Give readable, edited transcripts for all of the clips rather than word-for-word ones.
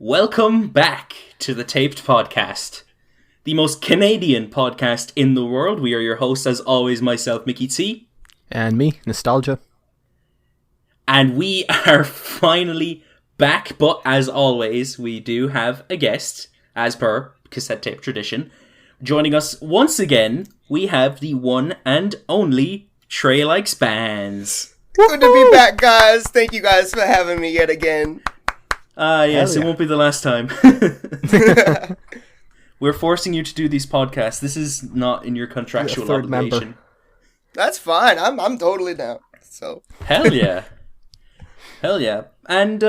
Welcome back to the Taped Podcast, the most Canadian podcast in the world. We are your hosts, as always, myself, MickyT. And me, Nostalgia. And we are finally back, but as always, we do have a guest, as per cassette tape tradition. Joining us once again, we have the one and only TreyLikesBands. Good to be back, guys. Thank you guys for having me yet again. Yes, it won't be the last time. We're forcing you to do these podcasts. This is not in your contractual obligation. Member. That's fine. I'm totally down. So Hell yeah. And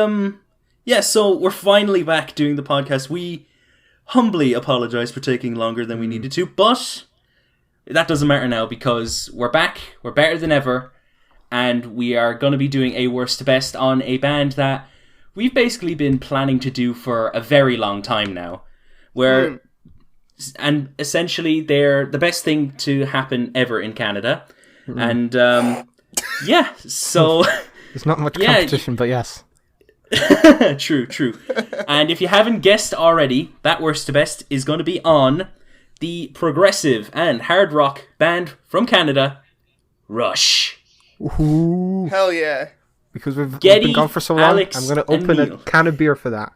so we're finally back doing the podcast. We humbly apologize for taking longer than we needed to, but that doesn't matter now because we're back, we're better than ever, and we are going to be doing a worst to best on a band that we've basically been planning to do for a very long time now. And essentially they're the best thing to happen ever in Canada. And so there's not much competition, but yes. True. And if you haven't guessed already, that worst to best is going to be on the progressive and hard rock band from Canada, Rush. Ooh. Hell yeah. Because we've been gone for so long, Alex, I'm going to open a can of beer for that.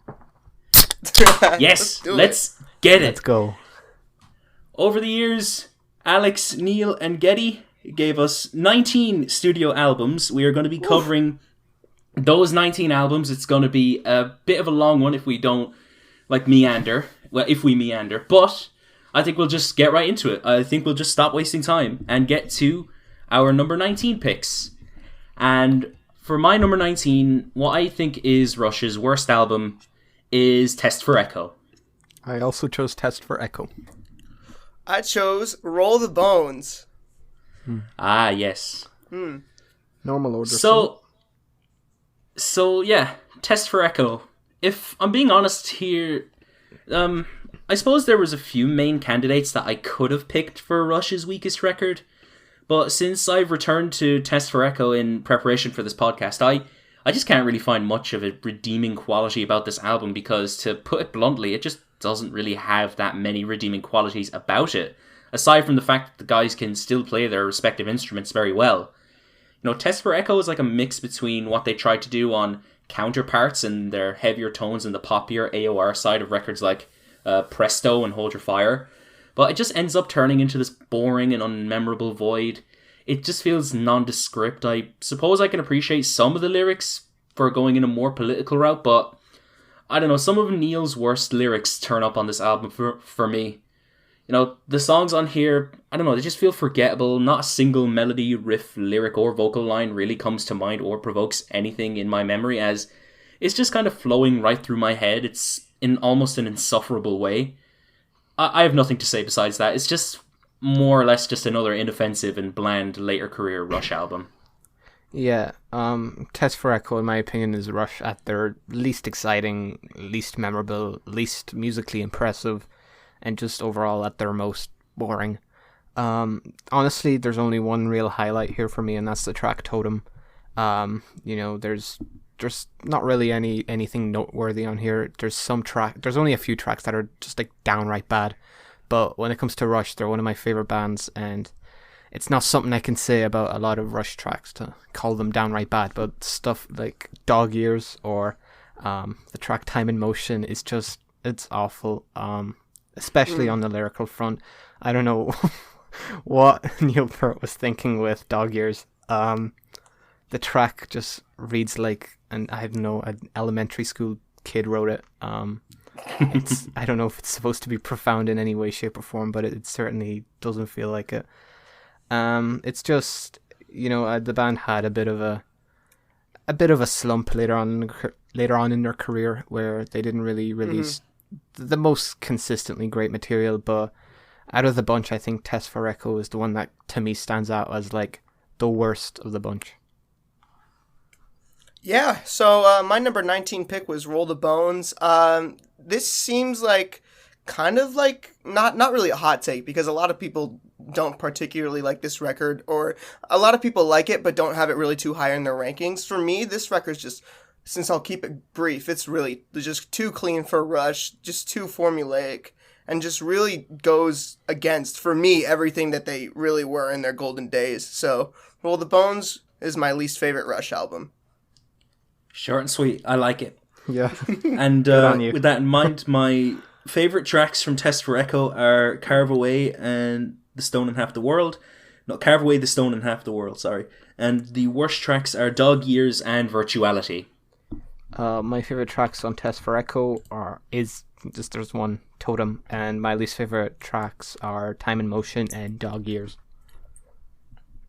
Yes, let's get it. Let's go. Over the years, Alex, Neil, and Getty gave us 19 studio albums. We are going to be covering those 19 albums. It's going to be a bit of a long one if we don't meander. Well, if we meander. But I think we'll just get right into it. I think we'll just stop wasting time and get to our number 19 picks. And for my number 19, what I think is Rush's worst album is Test for Echo. I also chose Test for Echo. I chose Roll the Bones. Ah, yes. Normal order. So yeah, Test for Echo. If I'm being honest here, I suppose there was a few main candidates that I could have picked for Rush's weakest record. But since I've returned to Test for Echo in preparation for this podcast, I just can't really find much of a redeeming quality about this album because, to put it bluntly, it just doesn't really have that many redeeming qualities about it, aside from the fact that the guys can still play their respective instruments very well. You know, Test for Echo is like a mix between what they tried to do on Counterparts and their heavier tones and the poppier AOR side of records like Presto and Hold Your Fire, but it just ends up turning into this boring and unmemorable void. It just feels nondescript. I suppose I can appreciate some of the lyrics for going in a more political route, but I don't know, some of Neil's worst lyrics turn up on this album for me. You know, the songs on here, I don't know, they just feel forgettable. Not a single melody, riff, lyric, or vocal line really comes to mind or provokes anything in my memory, as it's just kind of flowing right through my head. It's in almost an insufferable way. I have nothing to say besides that. It's just more or less just another inoffensive and bland later career Rush album. Yeah, Test for Echo, in my opinion, is Rush at their least exciting, least memorable, least musically impressive, and just overall at their most boring. Honestly, there's only one real highlight here for me, and that's the track Totem. There's not really anything noteworthy on here. There's only a few tracks that are just downright bad. But when it comes to Rush, they're one of my favorite bands, and it's not something I can say about a lot of Rush tracks to call them downright bad. But stuff like Dog Years or the track Time in Motion is just, it's awful. Especially on the lyrical front. I don't know what Neil Peart was thinking with Dog Years. The track just reads like, and I don't know, an elementary school kid wrote it. I don't know if it's supposed to be profound in any way, shape, or form, but it certainly doesn't feel like it. It's just, the band had a bit of a slump later on in their career where they didn't really release the most consistently great material. But out of the bunch, I think Test for Echo is the one that to me stands out as the worst of the bunch. Yeah, so my number 19 pick was Roll the Bones. This seems like kind of not really a hot take, because a lot of people don't particularly like this record, or a lot of people like it but don't have it really too high in their rankings. For me, this record's just since I'll keep it brief, it's really just too clean for Rush, just too formulaic, and just really goes against, for me, everything that they really were in their golden days. So, Roll the Bones is my least favorite Rush album. Short and sweet. I like it. Yeah. And on you. with that in mind, my favorite tracks from Test for Echo are Carve Away and The Stone and Half the World. No, Carve Away, The Stone and Half the World, sorry. And the worst tracks are Dog Years and Virtuality. My favorite tracks on Test for Echo there's one, Totem, and my least favorite tracks are Time and Motion and Dog Years.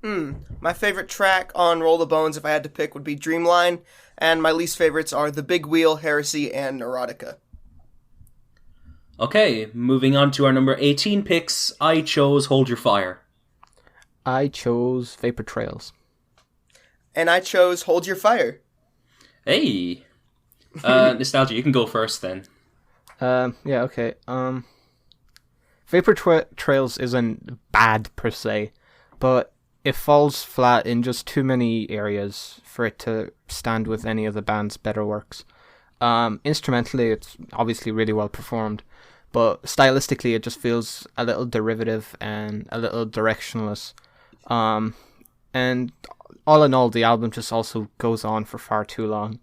My favorite track on Roll the Bones, if I had to pick, would be Dreamline, and my least favorites are The Big Wheel, Heresy, and Neurotica. Okay, moving on to our number 18 picks, I chose Hold Your Fire. I chose Vapor Trails. And I chose Hold Your Fire. Hey! Nostalgia, you can go first then. Yeah, okay. Vapor Trails isn't bad per se, but it falls flat in just too many areas for it to stand with any of the band's better works. Instrumentally, it's obviously really well performed, but stylistically, it just feels a little derivative and a little directionless. And all in all, the album just also goes on for far too long.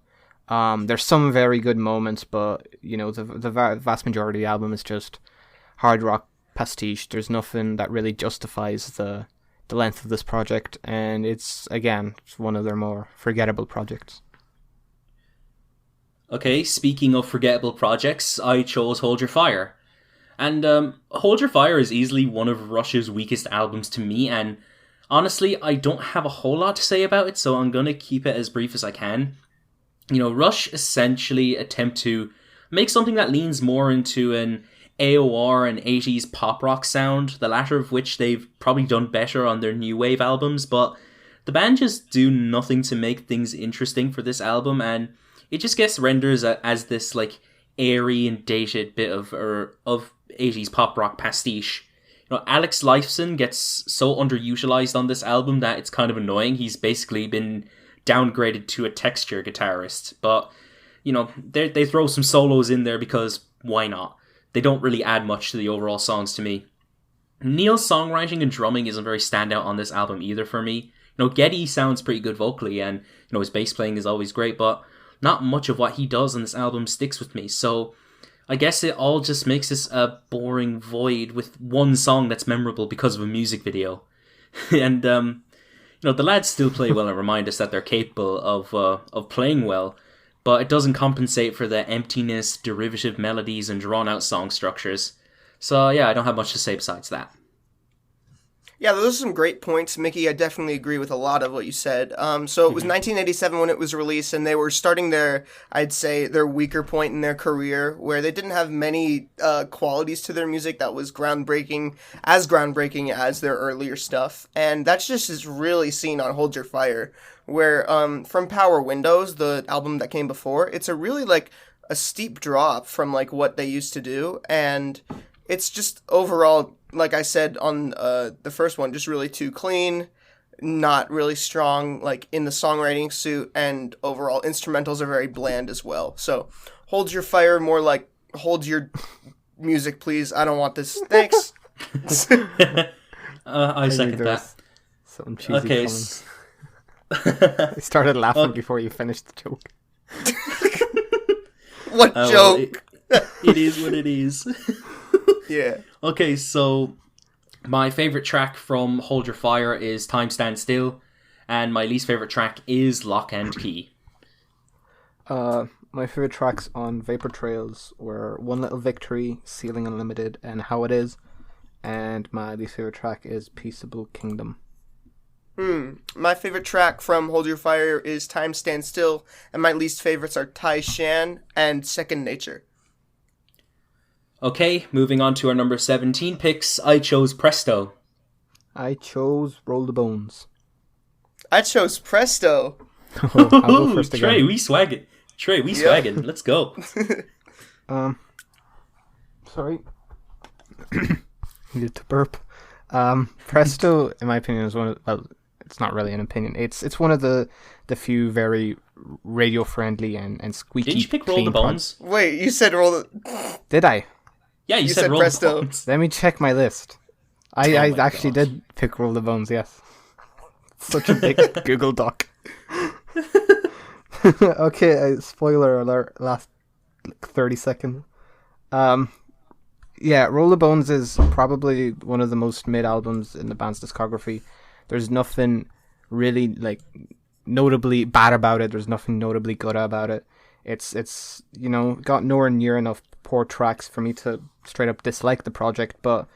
There's some very good moments, but the vast majority of the album is just hard rock pastiche. There's nothing that really justifies the length of this project, and it's one of their more forgettable projects. Okay, speaking of forgettable projects, I chose Hold Your Fire. And Hold Your Fire is easily one of Rush's weakest albums to me, and honestly, I don't have a whole lot to say about it, so I'm going to keep it as brief as I can. Rush essentially attempt to make something that leans more into an AOR and 80s pop rock sound, the latter of which they've probably done better on their new wave albums, but the band just do nothing to make things interesting for this album, and it just gets rendered as this like airy and dated bit of 80s pop rock pastiche. Alex Lifeson gets so underutilized on this album that it's kind of annoying. He's basically been downgraded to a texture guitarist, but they throw some solos in there because why not? They don't really add much to the overall songs to me. Neil's songwriting and drumming isn't very standout on this album either for me. Geddy sounds pretty good vocally, and his bass playing is always great, but not much of what he does on this album sticks with me. So I guess it all just makes this a boring void with one song that's memorable because of a music video. And the lads still play well and remind us that they're capable of playing well, but it doesn't compensate for the emptiness, derivative melodies, and drawn-out song structures. So yeah, I don't have much to say besides that. Yeah, those are some great points, Mickey. I definitely agree with a lot of what you said. So it was 1987 when it was released, and they were starting their weaker point in their career, where they didn't have many qualities to their music that was groundbreaking as their earlier stuff. And that's just is really seen on Hold Your Fire, where from Power Windows, the album that came before, it's a really like a steep drop from like what they used to do, and it's just overall, like I said on the first one, just really too clean, not really strong like in the songwriting suit, and overall instrumentals are very bland as well. So Hold Your Fire, more like hold your music please, I don't want this, thanks. I second that. Something cheesy Okay. I started laughing before you finished the joke. What joke? Well, it is what it is. Yeah. Okay, so my favorite track from Hold Your Fire is Time Stands Still, and my least favorite track is Lock and Key. My favorite tracks on Vapor Trails were One Little Victory, Ceiling Unlimited, and How It Is, and my least favorite track is Peaceable Kingdom. My favorite track from Hold Your Fire is Time Stands Still, and my least favorites are Tai Shan and Second Nature. Okay, moving on to our number 17 picks, I chose Presto. I chose Roll the Bones. I chose Presto. I'll go first again. Trey, we swaggin'. Swaggin'. Let's go. Sorry. Needed to burp. Presto, in my opinion, is it's not really an opinion. It's one of the few very radio friendly and squeaky. Didn't you pick Roll the Bones? Wait, you said Roll the... Did I? Yeah, you said Roll Presto. the Bones. Let me check my list. I actually gosh. did pick Roll the Bones, yes. Such a big Google Doc. Okay, spoiler alert, last 30 seconds. Yeah, Roll the Bones is probably one of the most mid albums in the band's discography. There's nothing really like notably bad about it. There's nothing notably good about it. It's got nowhere near enough poor tracks for me to straight up dislike the project, but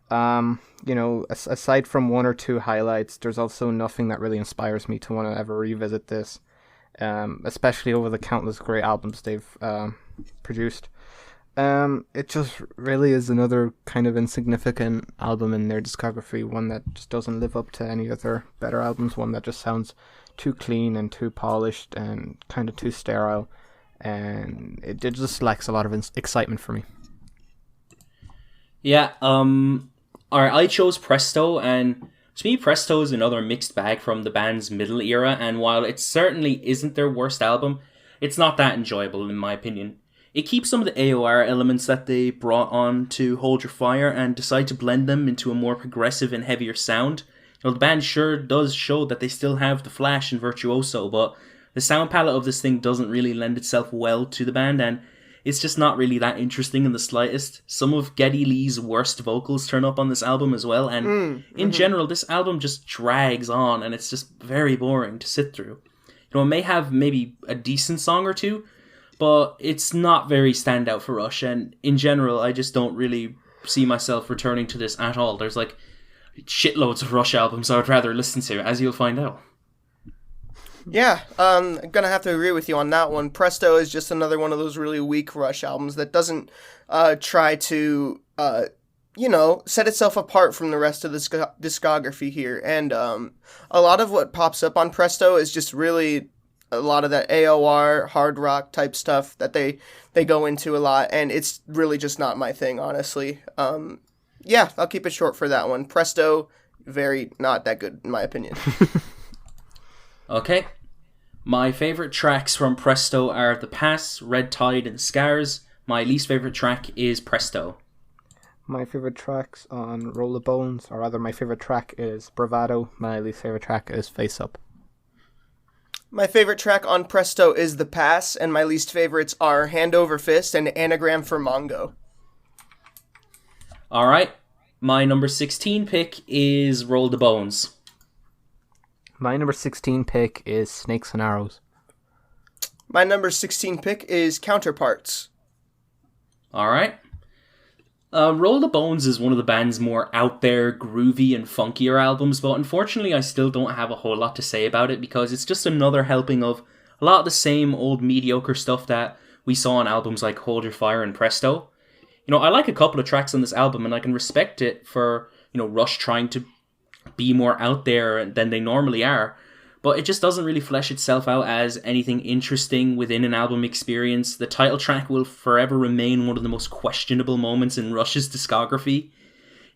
aside from one or two highlights, there's also nothing that really inspires me to want to ever revisit this, especially over the countless great albums they've produced. It just really is another kind of insignificant album in their discography, one that just doesn't live up to any of their better albums, one that just sounds too clean and too polished and kind of too sterile, and it just lacks a lot of excitement for me. Yeah, alright, I chose Presto, and to me Presto is another mixed bag from the band's middle era, and while it certainly isn't their worst album, it's not that enjoyable in my opinion. It keeps some of the AOR elements that they brought on to Hold Your Fire and decide to blend them into a more progressive and heavier sound. The band sure does show that they still have the flash and virtuoso, but the sound palette of this thing doesn't really lend itself well to the band, and it's just not really that interesting in the slightest. Some of Geddy Lee's worst vocals turn up on this album as well, and in general, this album just drags on, and it's just very boring to sit through. It may have maybe a decent song or two, but it's not very standout for Rush, and in general, I just don't really see myself returning to this at all. There's like shitloads of Rush albums I would rather listen to, as you'll find out. Yeah, I'm gonna have to agree with you on that one. Presto is just another one of those really weak Rush albums that doesn't try to, set itself apart from the rest of the discography here. And a lot of what pops up on Presto is just really a lot of that AOR, hard rock type stuff that they go into a lot, and it's really just not my thing, honestly. Yeah, I'll keep it short for that one. Presto, very not that good, in my opinion. Okay. My favourite tracks from Presto are The Pass, Red Tide, and Scars. My least favourite track is Presto. My favourite tracks on Roll the Bones, or rather my favourite track is Bravado. My least favourite track is Face Up. My favorite track on Presto is The Pass, and my least favorites are Hand Over Fist and Anagram for Mongo. Alright. My number 16 pick is Roll the Bones. My number 16 pick is Snakes and Arrows. My number 16 pick is Counterparts. Alright. Roll the Bones is one of the band's more out there, groovy, and funkier albums, but unfortunately I still don't have a whole lot to say about it because it's just another helping of a lot of the same old mediocre stuff that we saw on albums like Hold Your Fire and Presto. I like a couple of tracks on this album, and I can respect it for, Rush trying to be more out there than they normally are, but it just doesn't really flesh itself out as anything interesting within an album experience. The title track will forever remain one of the most questionable moments in Rush's discography.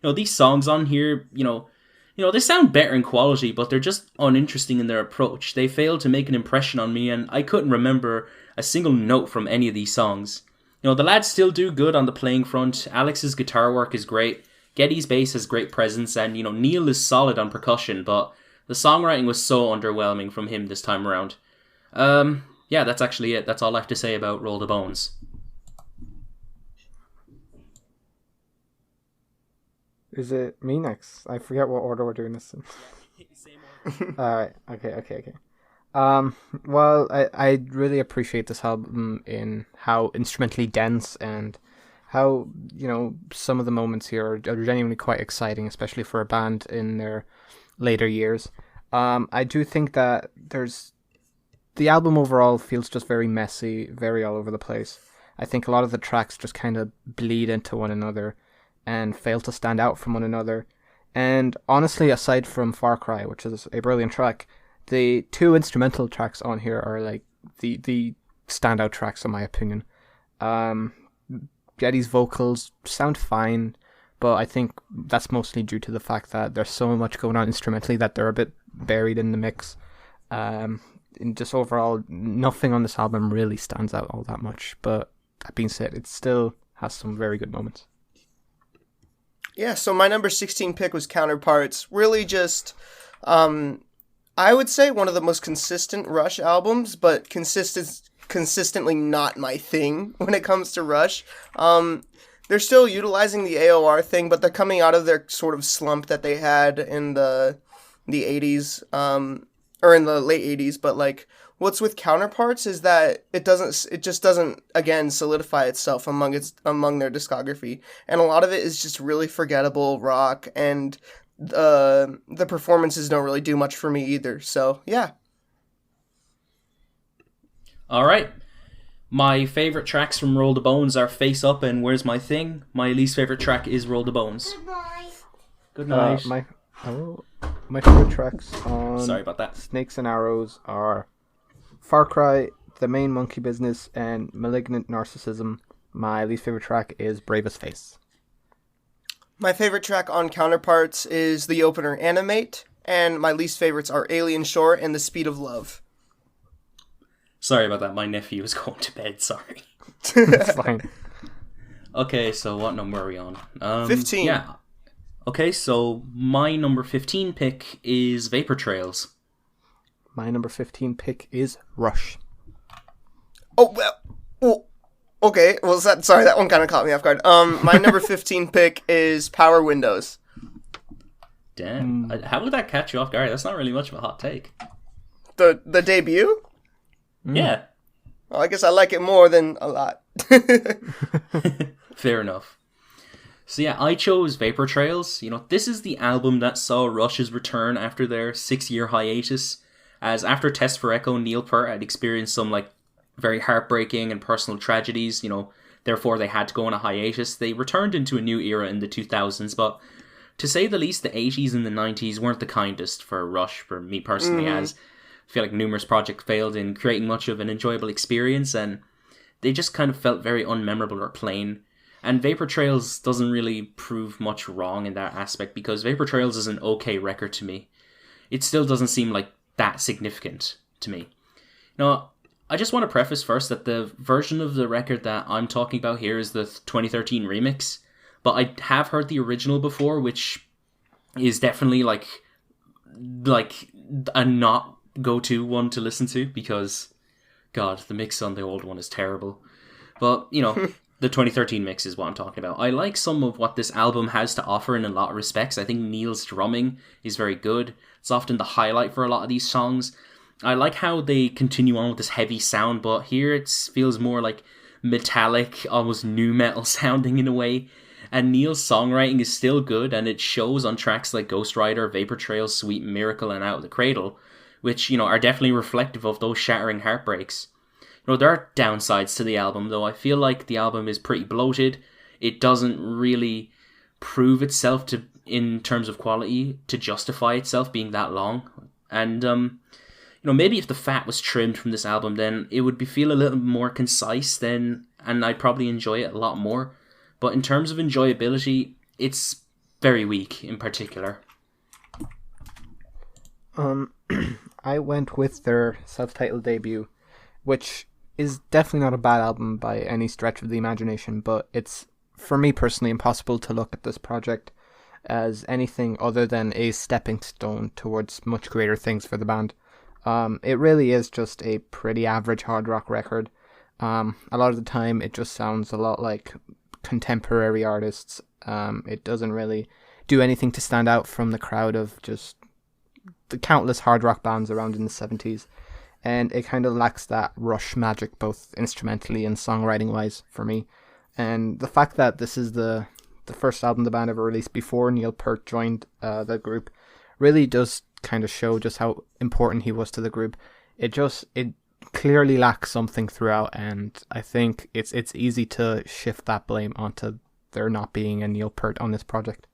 These songs on here, they sound better in quality, but they're just uninteresting in their approach. They fail to make an impression on me, and I couldn't remember a single note from any of these songs. The lads still do good on the playing front. Alex's guitar work is great. Geddy's bass has great presence, and Neil is solid on percussion, but the songwriting was so underwhelming from him this time around. Yeah, that's actually it. That's all I have to say about Roll the Bones. Is it me next? I forget what order we're doing this in. Same order. Alright, okay. Well, I really appreciate this album in how instrumentally dense and how, some of the moments here are genuinely quite exciting, especially for a band in their later years. I do think that the album overall feels just very messy, very all over the place. I think a lot of the tracks just kind of bleed into one another and fail to stand out from one another. And honestly, aside from Far Cry, which is a brilliant track, the two instrumental tracks on here are like the standout tracks in my opinion. Geddy's vocals sound fine, but I think that's mostly due to the fact that there's so much going on instrumentally that they're a bit buried in the mix. And just overall, nothing on this album really stands out all that much. But that being said, it still has some very good moments. Yeah, so my number 16 pick was Counterparts. Really just, I would say one of the most consistent Rush albums, but consistently not my thing when it comes to Rush. They're still utilizing the AOR thing, but they're coming out of their sort of slump that they had in the 80s, or in the late 80s, but like what's with Counterparts is that it just doesn't again solidify itself among their discography, and a lot of it is just really forgettable rock, and the performances don't really do much for me either. So yeah. All right. My favorite tracks from Roll the Bones are Face Up and Where's My Thing. My least favorite track is Roll the Bones. Good night. My favorite tracks on Sorry about that. Snakes and Arrows are Far Cry, The Main Monkey Business, and Malignant Narcissism. My least favorite track is Bravest Face. My favorite track on Counterparts is the opener Animate, and my least favorites are Alien Shore and The Speed of Love. Sorry about that. My nephew was going to bed. Sorry. That's fine. Okay, so what number are we on? 15. Yeah. Okay, so my number 15 pick is Vapor Trails. My number 15 pick is Rush. Oh, well, oh, okay. Well, sorry, that one kind of caught me off guard. My number 15 pick is Power Windows. Damn. How would that catch you off guard? That's not really much of a hot take. The debut? Yeah. Well, I guess I like it more than a lot. Fair enough. So yeah, I chose Vapor Trails. You know, this is the album that saw Rush's return after their 6-year hiatus. As after Test for Echo, Neil Peart had experienced some like very heartbreaking and personal tragedies, you know, therefore they had to go on a hiatus. They returned into a new era in the 2000s, but to say the least, the 80s and the 90s weren't the kindest for Rush, for me personally, as I feel like numerous projects failed in creating much of an enjoyable experience, and they just kind of felt very unmemorable or plain. And Vapor Trails doesn't really prove much wrong in that aspect, because Vapor Trails is an okay record to me. It still doesn't seem like that significant to me. Now, I just want to preface first that the version of the record that I'm talking about here is the 2013 remix, but I have heard the original before, which is definitely like a not go-to one to listen to, because God, the mix on the old one is terrible. But, you know, the 2013 mix is what I'm talking about. I like some of what this album has to offer in a lot of respects. I think Neil's drumming is very good. It's often the highlight for a lot of these songs. I like how they continue on with this heavy sound, but here it feels more like metallic, almost nu metal sounding in a way. And Neil's songwriting is still good, and it shows on tracks like Ghost Rider, Vapor Trails, Sweet Miracle, and Out of the Cradle, which, you know, are definitely reflective of those shattering heartbreaks. You know, there are downsides to the album, though. I feel like the album is pretty bloated. It doesn't really prove itself to, in terms of quality, to justify itself being that long. And, you know, maybe if the fat was trimmed from this album, then it would feel a little more concise then, and I'd probably enjoy it a lot more. But in terms of enjoyability, it's very weak in particular. I went with their self-titled debut, which is definitely not a bad album by any stretch of the imagination, but it's, for me personally, impossible to look at this project as anything other than a stepping stone towards much greater things for the band. It really is just a pretty average hard rock record. A lot of the time it just sounds a lot like contemporary artists. It doesn't really do anything to stand out from the crowd of just the countless hard rock bands around in the 70s. And it kind of lacks that Rush magic, both instrumentally and songwriting wise, for me. And the fact that this is the first album the band ever released before Neil Peart joined the group really does kind of show just how important he was to the group. It clearly lacks something throughout, and I think it's easy to shift that blame onto there not being a Neil Peart on this project.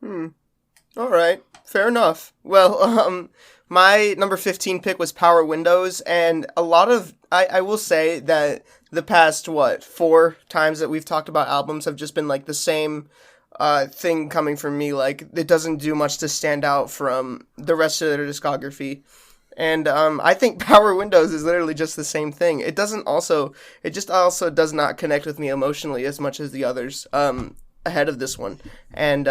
All right, fair enough. Well, my number 15 pick was Power Windows, and a lot of, I will say that the past, 4 times that we've talked about albums have just been like the same thing coming from me. Like, it doesn't do much to stand out from the rest of their discography. And I think Power Windows is literally just the same thing. It just also does not connect with me emotionally as much as the others ahead of this one. And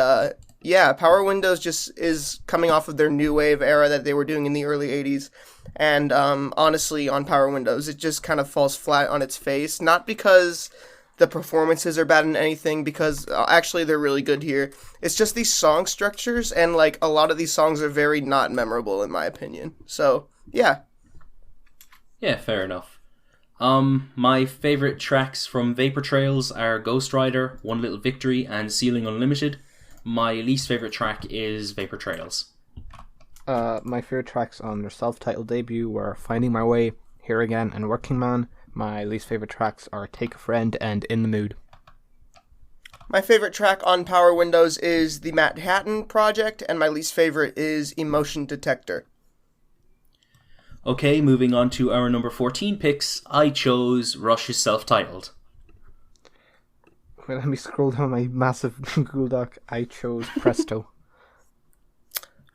yeah, Power Windows just is coming off of their new wave era that they were doing in the early 80s. And honestly, on Power Windows, it just kind of falls flat on its face. Not because the performances are bad in anything, because actually they're really good here. It's just these song structures, and like a lot of these songs are very not memorable in my opinion. So yeah. Yeah, fair enough. My favorite tracks from Vapor Trails are Ghost Rider, One Little Victory, and Ceiling Unlimited. My least favorite track is Vapor Trails. My favorite tracks on their self-titled debut were Finding My Way, Here Again, and Working Man. My least favorite tracks are Take a Friend and In the Mood. My favorite track on Power Windows is the Manhattan Project, and my least favorite is Emotion Detector. Okay, moving on to our number 14 picks, I chose Rush's self-titled. Well, let me scroll down my massive Google Doc. I chose Presto.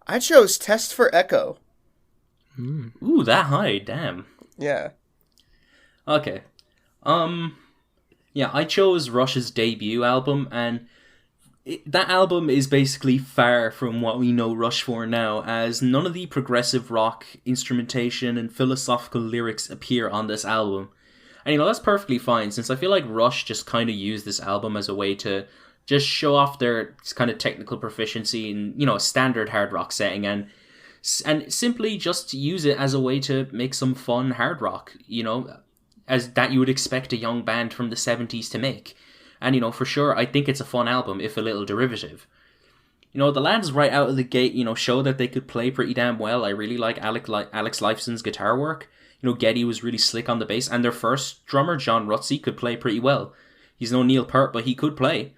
I chose Test for Echo. Ooh, that high, damn. Yeah. Okay. Yeah, I chose Rush's debut album, and that album is basically far from what we know Rush for now, as none of the progressive rock instrumentation and philosophical lyrics appear on this album. And that's perfectly fine, since I feel like Rush just kind of used this album as a way to just show off their kind of technical proficiency in, a standard hard rock setting, and simply just use it as a way to make some fun hard rock, as that you would expect a young band from the 70s to make. And, for sure, I think it's a fun album, if a little derivative. The lads right out of the gate, show that they could play pretty damn well. I really like Alex Lifeson's guitar work. Geddy was really slick on the bass, and their first drummer, John Rutsey, could play pretty well. He's no Neil Peart, but he could play.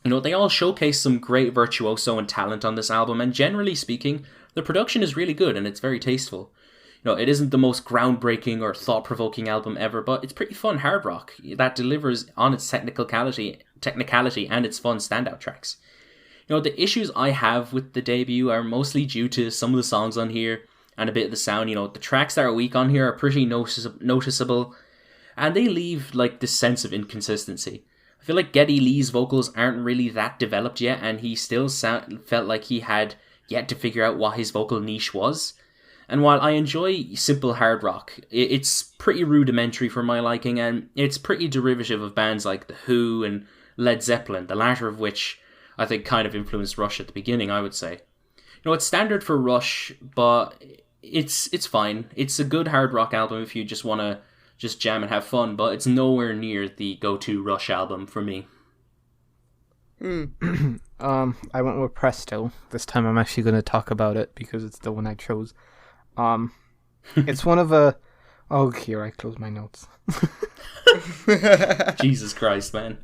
They all showcase some great virtuoso and talent on this album, and generally speaking, the production is really good and it's very tasteful. It isn't the most groundbreaking or thought-provoking album ever, but it's pretty fun hard rock that delivers on its technicality and its fun standout tracks. The issues I have with the debut are mostly due to some of the songs on here and a bit of the sound. The tracks that are weak on here are pretty noticeable, and they leave this sense of inconsistency. I feel like Geddy Lee's vocals aren't really that developed yet, and he still felt like he had yet to figure out what his vocal niche was. And while I enjoy simple hard rock, it's pretty rudimentary for my liking, and it's pretty derivative of bands like The Who and Led Zeppelin, the latter of which I think kind of influenced Rush at the beginning, I would say. It's standard for Rush, but it's fine. It's a good hard rock album if you just want to just jam and have fun, but it's nowhere near the go-to Rush album for me. I went with Presto. This time I'm actually going to talk about it because it's the one I chose. It's one of a... Oh, here, I closed my notes. Jesus Christ, man.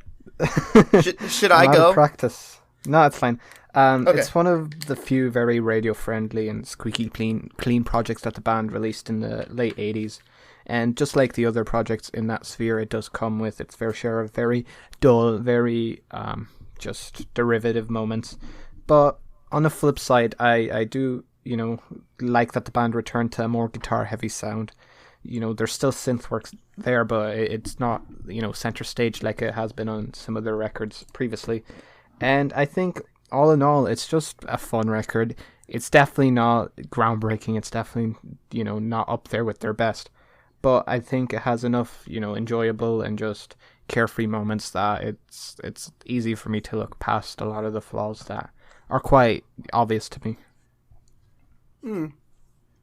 Should I go? Practice. No, it's fine. Okay. It's one of the few very radio-friendly and squeaky clean projects that the band released in the late 80s. And just like the other projects in that sphere, it does come with its fair share of very dull, very just derivative moments. But on the flip side, I do, like that the band returned to a more guitar-heavy sound. There's still synth work there, but it's not, center stage like it has been on some of their records previously. And I think, all in all, it's just a fun record. It's definitely not groundbreaking. It's definitely, not up there with their best. But I think it has enough, enjoyable and just carefree moments that it's easy for me to look past a lot of the flaws that are quite obvious to me.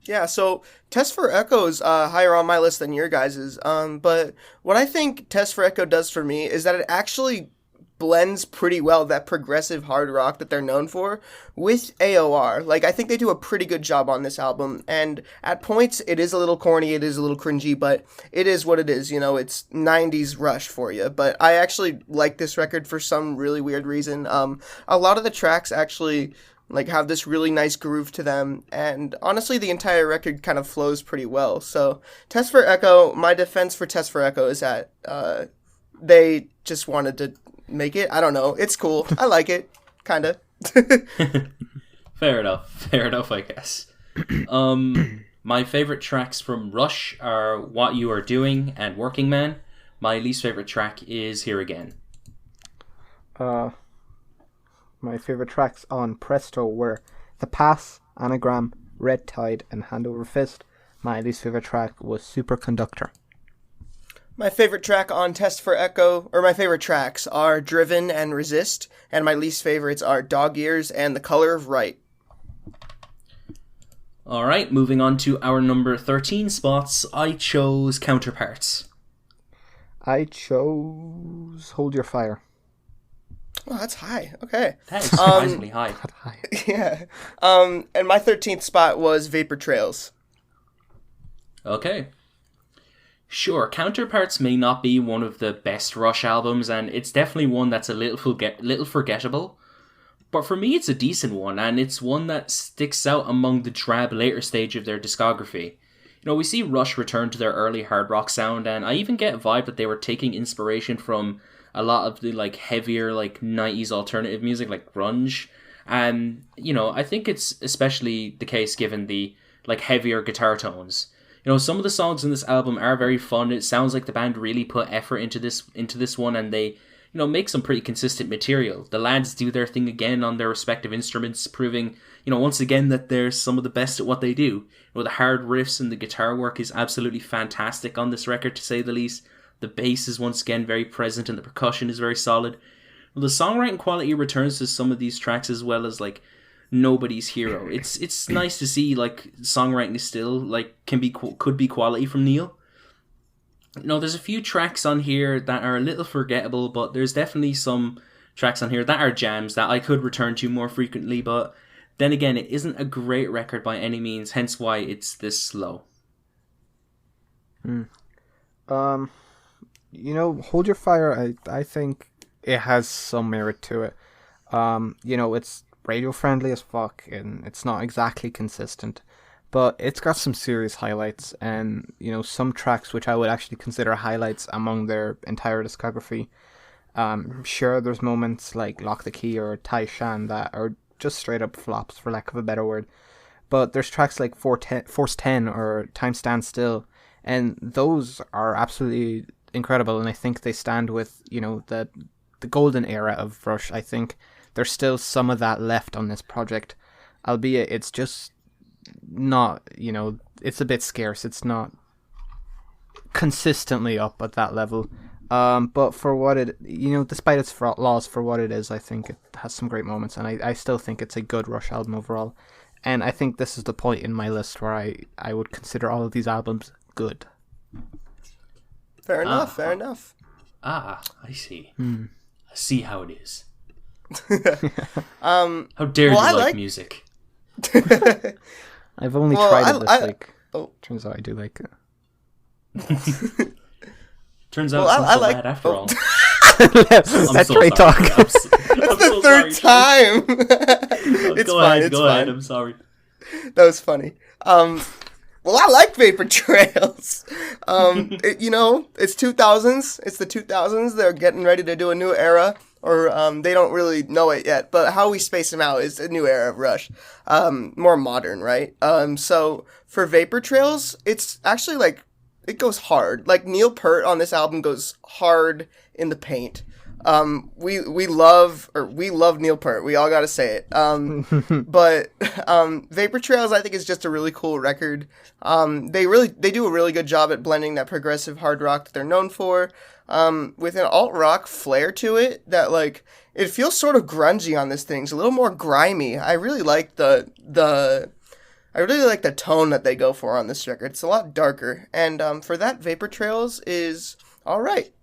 Yeah, so Test for Echo is higher on my list than your guys's. But what I think Test for Echo does for me is that it actually blends pretty well that progressive hard rock that they're known for with AOR. I think they do a pretty good job on this album, and at points it is a little corny, it is a little cringy, but it is what it is. It's 90s Rush for you. But I actually like this record for some really weird reason. A lot of the tracks actually have this really nice groove to them, and honestly the entire record kind of flows pretty well. So Test for Echo, my defense for Test for Echo is that they just wanted to make it. I don't know. It's cool. I like it. Kind of. Fair enough, I guess. My favorite tracks from Rush are What You Are Doing and Working Man. My least favorite track is Here Again. My favorite tracks on Presto were The Pass, Anagram, Red Tide, and Hand Over Fist. My least favorite track was Superconductor. My favorite track on Test for Echo, or my favorite tracks are Driven and Resist, and my least favorites are Dog Ears and The Color of Right. Alright, moving on to our number 13 spots. I chose Counterparts. I chose Hold Your Fire. Oh, that's high. Okay. That is surprisingly high. Yeah. And my 13th spot was Vapor Trails. Okay. Sure, Counterparts may not be one of the best Rush albums, and it's definitely one that's a little forgettable. But for me, it's a decent one, and it's one that sticks out among the drab later stage of their discography. You know, we see Rush return to their early hard rock sound, and I even get a vibe that they were taking inspiration from a lot of the like heavier like 90s alternative music like grunge. And, you know, I think it's especially the case given the like heavier guitar tones. You know, some of the songs in this album are very fun. It sounds like the band really put effort into this one, and they, you know, make some pretty consistent material. The lads do their thing again on their respective instruments, proving, you know, once again that they're some of the best at what they do. You know, the hard riffs and the guitar work is absolutely fantastic on this record, to say the least. The bass is once again very present, and the percussion is very solid. Well, the songwriting quality returns to some of these tracks, as well as like Nobody's Hero. It's nice to see like songwriting is still like could be quality from Neil. You know, there's a few tracks on here that are a little forgettable, but there's definitely some tracks on here that are jams that I could return to more frequently. But then again, it isn't a great record by any means, hence why it's this slow. You know, Hold Your Fire, I think it has some merit to it. You know, it's radio friendly as fuck, and it's not exactly consistent, but it's got some serious highlights, and, you know, some tracks which I would actually consider highlights among their entire discography. Sure, there's moments like Lock the Key or Tai Shan that are just straight up flops, for lack of a better word, but there's tracks like Force 10 or Time Stands Still, and those are absolutely incredible, and I think they stand with, you know, the golden era of Rush. I think there's still some of that left on this project, albeit it's just not, you know, it's a bit scarce. It's not consistently up at that level. But for what it, you know, despite its flaws, for what it is, I think it has some great moments, and I still think it's a good Rush album overall. And I think this is the point in my list where I would consider all of these albums good. Fair enough. I see. I see how it is. How dare you like music? I've only tried it this week. Turns out I do like it. Turns out it's not so bad after all. That's Trey talk. That's the third time. It's fine. Go ahead. I'm sorry. That was funny. Well, I like Vapor Trails. You know, it's 2000s. It's the 2000s. They're getting ready to do a new era, or they don't really know it yet. But how we space them out is a new era of Rush, more modern, right? So for Vapor Trails, it's actually like it goes hard. Like Neil Peart on this album goes hard in the paint. We love Neil Peart. We all got to say it. But Vapor Trails, I think, is just a really cool record. They do a really good job at blending that progressive hard rock that they're known for, with an alt rock flair to it that, like, it feels sort of grungy on this thing. It's a little more grimy. I really like the tone that they go for on this record. It's a lot darker, and for that, Vapor Trails is all right.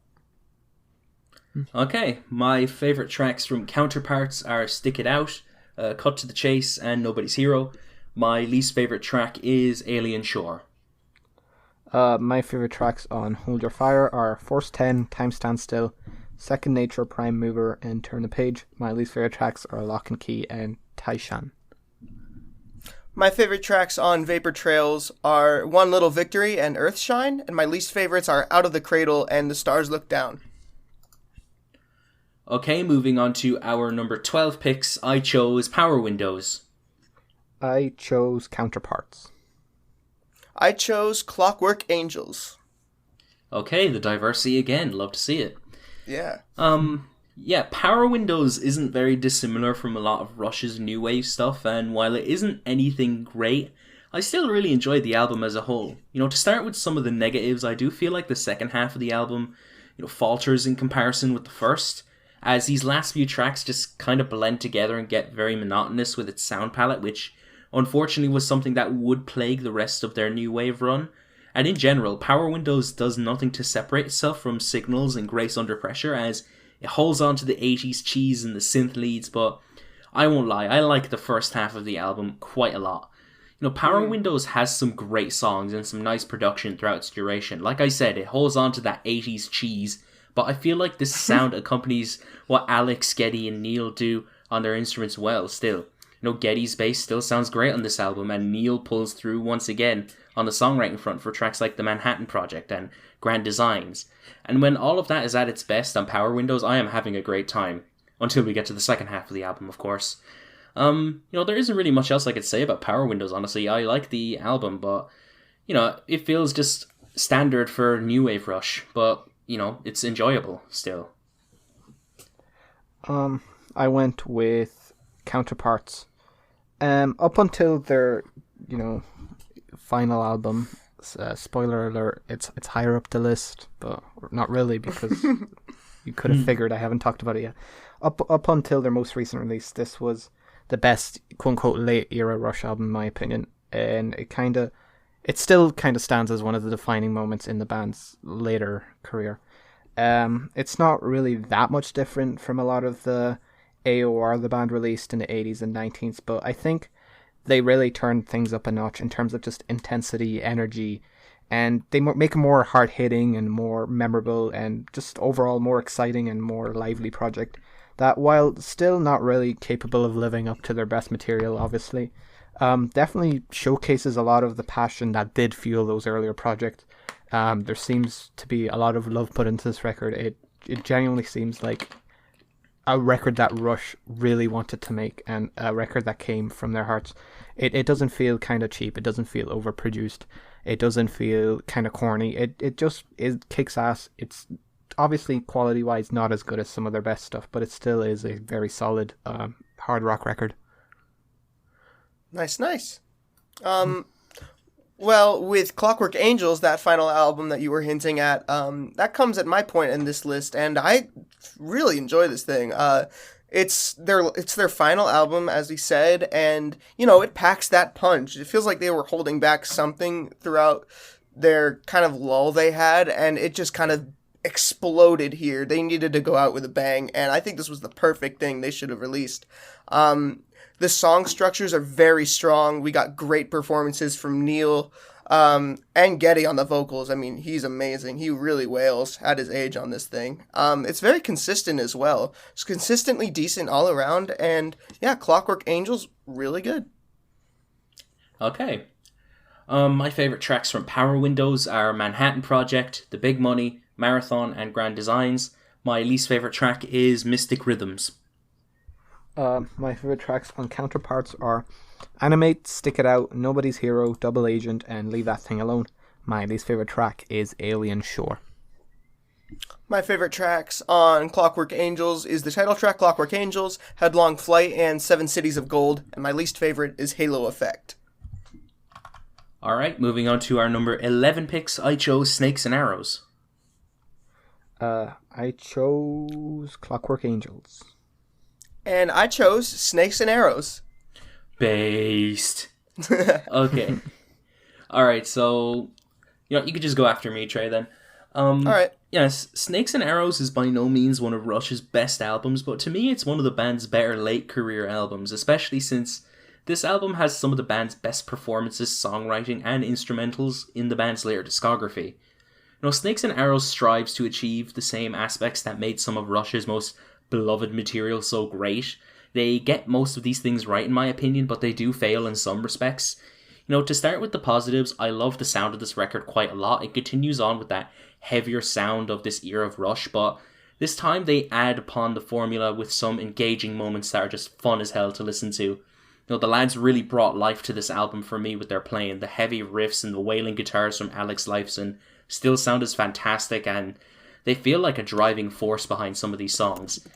Okay, my favourite tracks from Counterparts are Stick It Out, Cut to the Chase, and Nobody's Hero. My least favourite track is Alien Shore. My favourite tracks on Hold Your Fire are Force 10, Time Stands Still, Second Nature, Prime Mover, and Turn the Page. My least favourite tracks are Lock and Key and Tai Shan. My favorite tracks on Vapor Trails are One Little Victory and Earthshine, and my least favorites are Out of the Cradle and The Stars Look Down. Okay, moving on to our number 12 picks, I chose Power Windows. I chose Counterparts. I chose Clockwork Angels. Okay, the diversity again, love to see it. Yeah. Yeah, Power Windows isn't very dissimilar from a lot of Rush's new wave stuff, and while it isn't anything great, I still really enjoyed the album as a whole. To start with some of the negatives, I do feel like the second half of the album, falters in comparison with the first, as these last few tracks just kind of blend together and get very monotonous with its sound palette, which unfortunately was something that would plague the rest of their new wave run. And in general, Power Windows does nothing to separate itself from Signals and Grace Under Pressure, as it holds on to the 80s cheese and the synth leads, but I won't lie, I like the first half of the album quite a lot. Power Windows has some great songs and some nice production throughout its duration. Like I said, it holds on to that 80s cheese, but I feel like this sound accompanies what Alex, Geddy, and Neil do on their instruments well still. Geddy's bass still sounds great on this album, and Neil pulls through once again on the songwriting front for tracks like The Manhattan Project and Grand Designs. And when all of that is at its best on Power Windows, I am having a great time. Until we get to the second half of the album, of course. There isn't really much else I could say about Power Windows, honestly. I like the album, but, it feels just standard for New Wave Rush. But, it's enjoyable still. I went with Counterparts. Up until their, final album, spoiler alert, it's higher up the list, but not really, because you could have figured I haven't talked about it yet. Up until their most recent release, this was the best quote-unquote late era Rush album in my opinion, and it still kind of stands as one of the defining moments in the band's later career. It's not really that much different from a lot of the AOR the band released in the 80s and 90s, but I think they really turned things up a notch in terms of just intensity, energy, and they make a more hard-hitting and more memorable and just overall more exciting and more lively project that, while still not really capable of living up to their best material, obviously, definitely showcases a lot of the passion that did fuel those earlier projects. There seems to be a lot of love put into this record. It genuinely seems like a record that Rush really wanted to make, and a record that came from their hearts. It doesn't feel kind of cheap. It doesn't feel overproduced. It doesn't feel kind of corny. It kicks ass. It's obviously quality-wise not as good as some of their best stuff, but it still is a very solid hard rock record. Nice. Well, with Clockwork Angels, that final album that you were hinting at, that comes at my point in this list, and I really enjoy this thing. It's their final album, as we said, and, it packs that punch. It feels like they were holding back something throughout their kind of lull they had, and it just kind of exploded here. They needed to go out with a bang, and I think this was the perfect thing they should have released. The song structures are very strong. We got great performances from Neil and Geddy on the vocals. I mean, he's amazing. He really wails at his age on this thing. It's very consistent as well. It's consistently decent all around. And yeah, Clockwork Angels, really good. Okay. My favorite tracks from Power Windows are Manhattan Project, The Big Money, Marathon, and Grand Designs. My least favorite track is Mystic Rhythms. My favorite tracks on Counterparts are Animate, Stick It Out, Nobody's Hero, Double Agent, and Leave That Thing Alone. My least favorite track is Alien Shore. My favorite tracks on Clockwork Angels is the title track Clockwork Angels, Headlong Flight, and 7 Cities of Gold. And my least favorite is Halo Effect. Alright, moving on to our number 11 picks, I chose Snakes and Arrows. I chose Clockwork Angels. And I chose Snakes and Arrows. Based. Okay. Alright, so, you could just go after me, Trey, then. Alright. Yes, Snakes and Arrows is by no means one of Rush's best albums, but to me it's one of the band's better late career albums, especially since this album has some of the band's best performances, songwriting, and instrumentals in the band's later discography. Snakes and Arrows strives to achieve the same aspects that made some of Rush's most beloved material so great. They get most of these things right in my opinion, but they do fail in some respects. To start with the positives, I love the sound of this record quite a lot. It continues on with that heavier sound of this era of Rush, but This time they add upon the formula with some engaging moments that are just fun as hell to listen to. The lads really brought life to this album for me with their playing. The heavy riffs and the wailing guitars from Alex Lifeson still sound as fantastic, and they feel like a driving force behind some of these songs.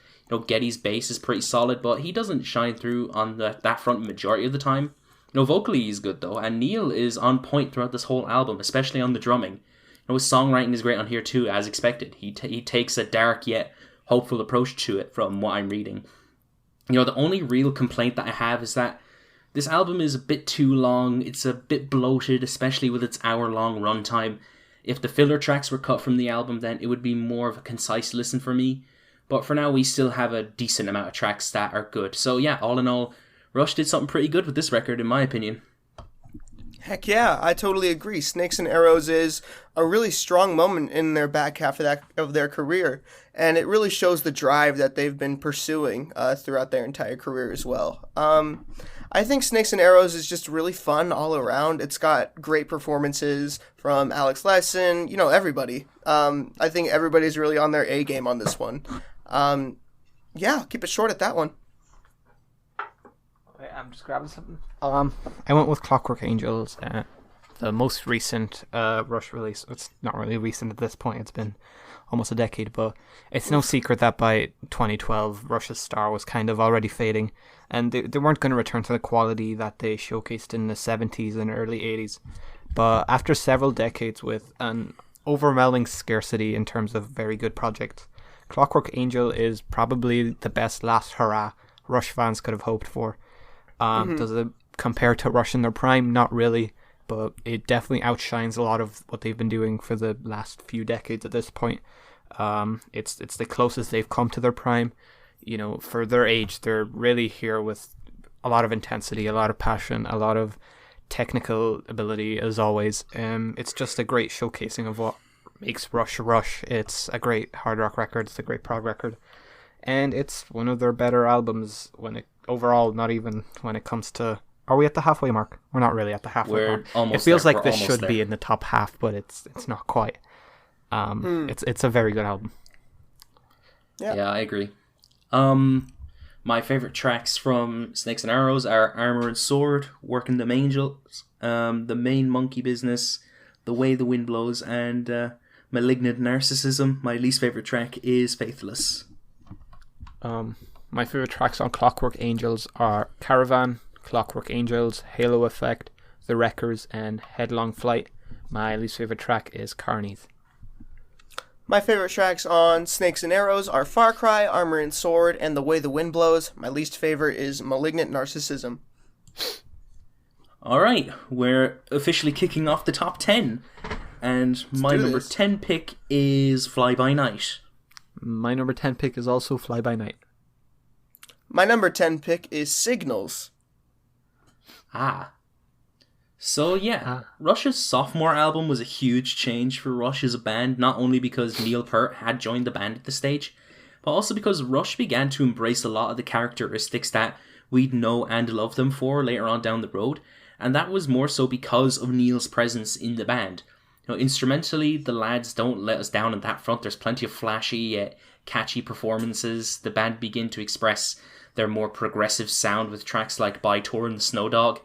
Getty's bass is pretty solid, but he doesn't shine through on that front majority of the time. Vocally he's good though, and Neil is on point throughout this whole album, especially on the drumming. His songwriting is great on here too, as expected. He takes a dark yet hopeful approach to it from what I'm reading. The only real complaint that I have is that this album is a bit too long. It's a bit bloated, especially with its hour-long runtime. If the filler tracks were cut from the album, then it would be more of a concise listen for me. But for now, we still have a decent amount of tracks that are good. So yeah, all in all, Rush did something pretty good with this record, in my opinion. Heck yeah, I totally agree. Snakes and Arrows is a really strong moment in their back half of their career, and it really shows the drive that they've been pursuing throughout their entire career as well. I think Snakes and Arrows is just really fun all around. It's got great performances from Alex Lifeson, everybody. I think everybody's really on their A game on this one. Yeah, keep it short at that one. Wait, I'm just grabbing something. I went with Clockwork Angels, the most recent Rush release. It's not really recent at this point. It's been almost a decade, but it's no secret that by 2012, Rush's star was kind of already fading, and they weren't going to return to the quality that they showcased in the 70s and early 80s. But after several decades with an overwhelming scarcity in terms of very good projects, Clockwork Angel is probably the best last hurrah Rush fans could have hoped for. Does it compare to Rush in their prime? Not really, but it definitely outshines a lot of what they've been doing for the last few decades at this point. It's the closest they've come to their prime. For their age, they're really here with a lot of intensity, a lot of passion, a lot of technical ability, as always. It's just a great showcasing of what makes Rush Rush. It's a great hard rock record, it's a great prog record, and it's one of their better albums overall, not even when it comes to... Are we at the halfway mark? We're not really at the halfway mark. It feels like this should be in the top half, but it's not quite. It's a very good album. Yeah, I agree. My favorite tracks from Snakes and Arrows are Armor and Sword, Working Them Angels, The Main Monkey Business, The Way the Wind Blows, and Malignant Narcissism. My least favorite track is Faithless. My favorite tracks on Clockwork Angels are Caravan, Clockwork Angels, Halo Effect, The Wreckers, and Headlong Flight. My least favorite track is Carnies. My favorite tracks on Snakes and Arrows are Far Cry, Armor and Sword, and The Way the Wind Blows. My least favorite is Malignant Narcissism. Alright, we're officially kicking off the top 10. And my number 10 pick is Fly By Night. My number 10 pick is also Fly By Night. My number 10 pick is Signals. So yeah, Rush's sophomore album was a huge change for Rush as a band, not only because Neil Peart had joined the band at the stage, but also because Rush began to embrace a lot of the characteristics that we'd know and love them for later on down the road, and that was more so because of Neil's presence in the band. Instrumentally, the lads don't let us down on that front. There's plenty of flashy yet catchy performances. The band begin to express their more progressive sound with tracks like By Tour and Snow Dog.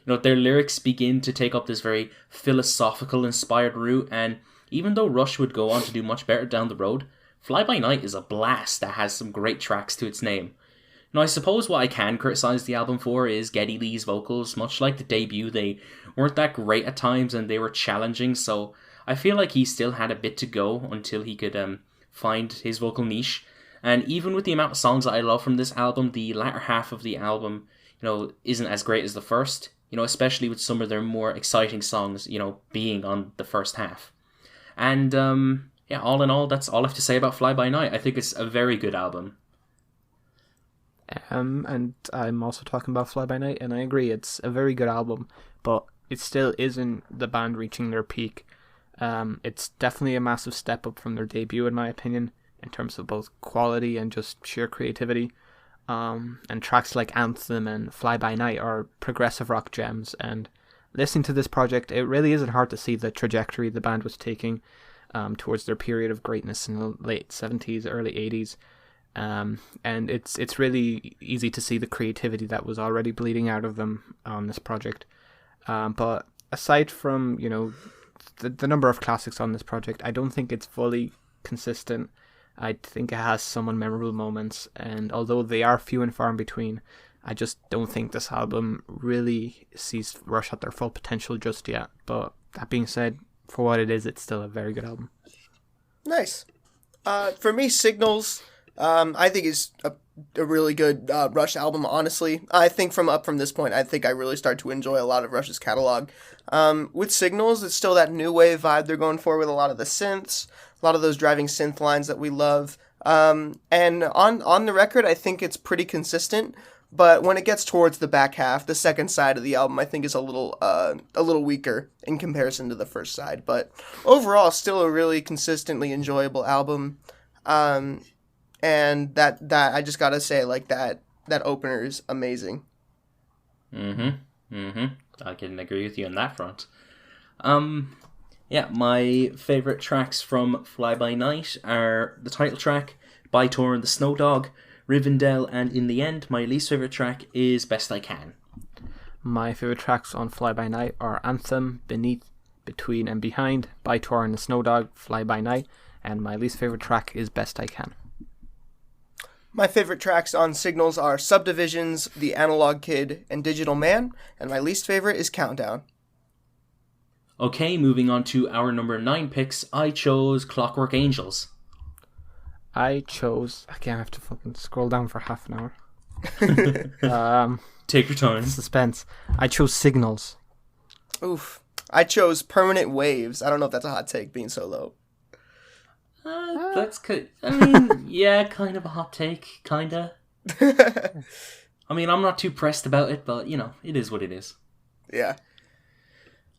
Their lyrics begin to take up this very philosophical inspired route, and even though Rush would go on to do much better down the road, Fly By Night is a blast that has some great tracks to its name. I suppose what I can criticise the album for is Geddy Lee's vocals. Much like the debut, they weren't that great at times and they were challenging, so I feel like he still had a bit to go until he could find his vocal niche. And even with the amount of songs that I love from this album, the latter half of the album, isn't as great as the first, especially with some of their more exciting songs, being on the first half. And, all in all, that's all I have to say about Fly By Night. I think it's a very good album. And I'm also talking about Fly By Night, and I agree, it's a very good album, but it still isn't the band reaching their peak. It's definitely a massive step up from their debut, in my opinion, in terms of both quality and just sheer creativity. And tracks like Anthem and Fly By Night are progressive rock gems, and listening to this project, it really isn't hard to see the trajectory the band was taking. towards their period of greatness in the late 70s, early 80s. And it's really easy to see the creativity that was already bleeding out of them on this project. But aside from, the number of classics on this project, I don't think it's fully consistent. I think it has some unmemorable moments, and although they are few and far in between, I just don't think this album really sees Rush at their full potential just yet. But that being said, for what it is, it's still a very good album. Nice. For me, Signals, I think is a really good Rush album, honestly. I think from this point, I think I really start to enjoy a lot of Rush's catalog. With Signals, it's still that new wave vibe they're going for with a lot of the synths, a lot of those driving synth lines that we love. And on the record, I think it's pretty consistent. But when it gets towards the back half, the second side of the album, I think is a little weaker in comparison to the first side. But overall, still a really consistently enjoyable album. And that I just gotta say, like, that opener is amazing. I can agree with you on that front. Yeah, my favorite tracks from Fly By Night are the title track, By Tor and the Snow Dog, Rivendell, and In the End. My least favorite track is Best I Can. My favorite tracks on Fly By Night are Anthem, Beneath, Between and Behind, By Tor and the Snow Dog, Fly By Night, and my least favorite track is Best I Can. My favorite tracks on Signals are Subdivisions, The Analog Kid, and Digital Man, and my least favorite is Countdown. Okay, moving on to our number 9 picks, I chose Clockwork Angels. Again, I have to fucking scroll down for half an hour. Take your time. Suspense. I chose Signals. Oof. I chose Permanent Waves. I don't know if that's a hot take being so low. That's good. I mean, yeah, kind of a hot take, kinda. I mean, I'm not too pressed about it, but, it is what it is. Yeah.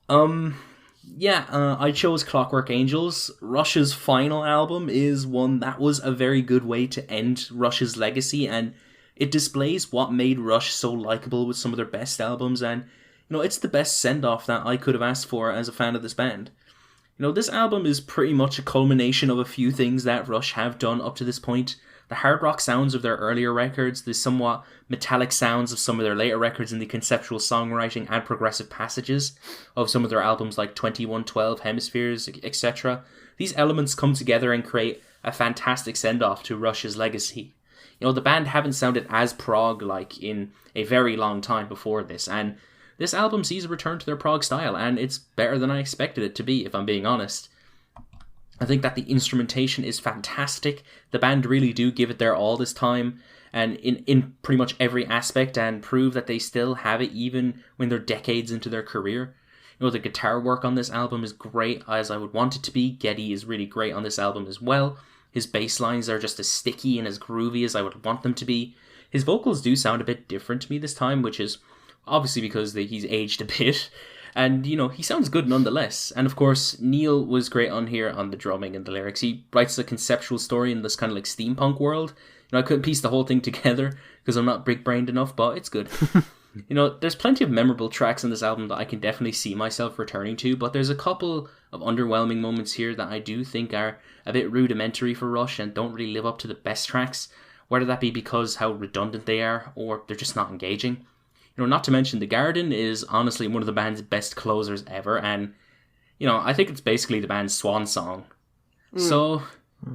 I chose Clockwork Angels. Rush's final album is one that was a very good way to end Rush's legacy, and it displays what made Rush so likable with some of their best albums, and, it's the best send-off that I could have asked for as a fan of this band. This album is pretty much a culmination of a few things that Rush have done up to this point. The hard rock sounds of their earlier records, the somewhat metallic sounds of some of their later records, and the conceptual songwriting and progressive passages of some of their albums like 2112, Hemispheres, etc. These elements come together and create a fantastic send-off to Rush's legacy. The band haven't sounded as prog-like in a very long time before this, and this album sees a return to their prog style, and it's better than I expected it to be, if I'm being honest. I think that the instrumentation is fantastic. The band really do give it their all this time, and in pretty much every aspect, and prove that they still have it even when they're decades into their career. The guitar work on this album is great, as I would want it to be. Geddy is really great on this album as well. His bass lines are just as sticky and as groovy as I would want them to be. His vocals do sound a bit different to me this time, which is obviously because he's aged a bit. And, he sounds good nonetheless. And of course, Neil was great on here on the drumming and the lyrics. He writes a conceptual story in this kind of like steampunk world. I couldn't piece the whole thing together because I'm not big-brained enough, but it's good. There's plenty of memorable tracks on this album that I can definitely see myself returning to, but there's a couple of underwhelming moments here that I do think are a bit rudimentary for Rush and don't really live up to the best tracks, whether that be because how redundant they are or they're just not engaging. Not to mention The Garden is honestly one of the band's best closers ever, and, I think it's basically the band's swan song. So,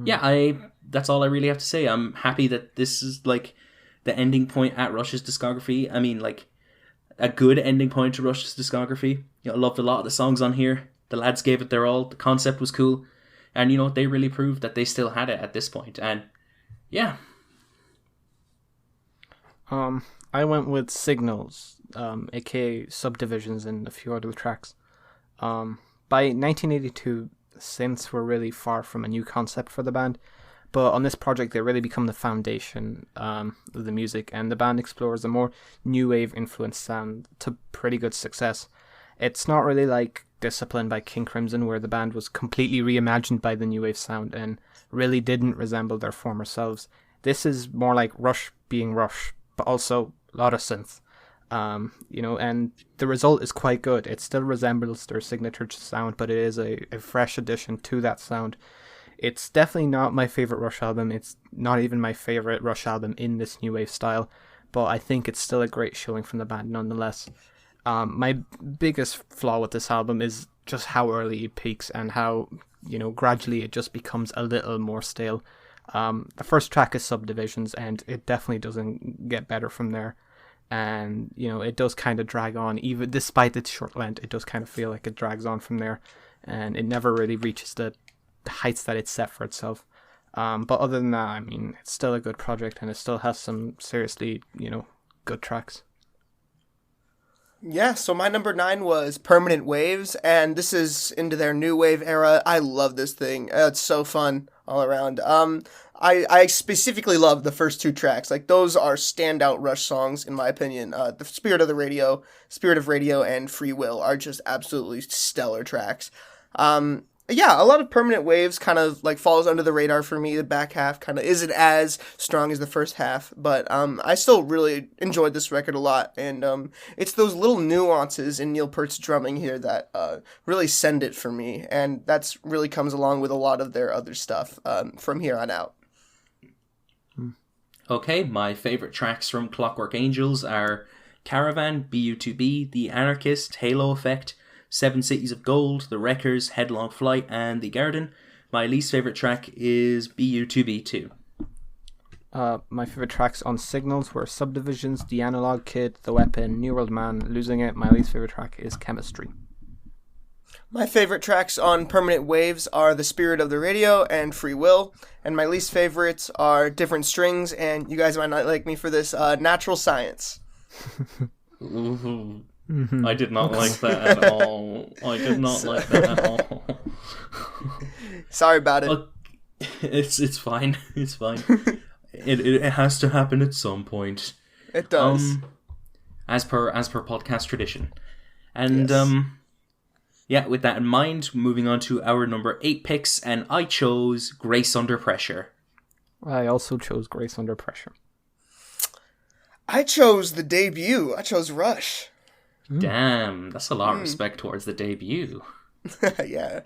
yeah, that's all I really have to say. I'm happy that this is, like, the ending point at Rush's discography. I mean, like, a good ending point to Rush's discography. I loved a lot of the songs on here. The lads gave it their all. The concept was cool. And, they really proved that they still had it at this point. And, yeah. I went with Signals, aka Subdivisions, and a few other tracks. By 1982, synths were really far from a new concept for the band, but on this project they really become the foundation of the music, and the band explores a more new wave influenced sound to pretty good success. It's not really like Discipline by King Crimson, where the band was completely reimagined by the new wave sound and really didn't resemble their former selves. This is more like Rush being Rush, but also a lot of synth. And the result is quite good. It still resembles their signature sound, but it is a fresh addition to that sound. It's definitely not my favorite Rush album. It's not even my favorite Rush album in this new wave style, but I think it's still a great showing from the band nonetheless. My biggest flaw with this album is just how early it peaks and how, gradually it just becomes a little more stale. The first track is Subdivisions, and it definitely doesn't get better from there. And, it does kind of drag on. Even despite its short length, it does kind of feel like it drags on from there. And it never really reaches the heights that it's set for itself. But other than that, it's still a good project, and it still has some seriously, good tracks. Yeah, so my number 9 was Permanent Waves, and this is into their new wave era. I love this thing. It's so fun all around. I specifically love the first 2 tracks. Like, those are standout Rush songs, in my opinion. The Spirit of Radio, and Free Will are just absolutely stellar tracks. Yeah, a lot of Permanent Waves kind of like falls under the radar for me. The back half kind of isn't as strong as the first half, but I still really enjoyed this record a lot, and it's those little nuances in Neil Peart's drumming here that really send it for me, and that's really comes along with a lot of their other stuff from here on out. Okay, my favorite tracks from Clockwork Angels are Caravan, BU2B, The Anarchist, Halo Effect, 7 Cities of Gold, The Wreckers, Headlong Flight, and The Garden. My least favorite track is BU2B2. My favorite tracks on Signals were Subdivisions, The Analog Kid, The Weapon, New World Man, Losing It. My least favorite track is Chemistry. My favorite tracks on Permanent Waves are The Spirit of the Radio and Free Will, and my least favorites are Different Strings, and you guys might not like me for this, Natural Science. Mm-hmm. I did not like that at all. I did not like that at all. Sorry about it. It's fine. It's fine. It has to happen at some point. It does. As per podcast tradition. And yes. Yeah, with that in mind, moving on to our number 8 picks, and I chose Grace Under Pressure. I also chose Grace Under Pressure. I chose the debut. I chose Rush. Damn, that's a lot of respect towards the debut. Yeah.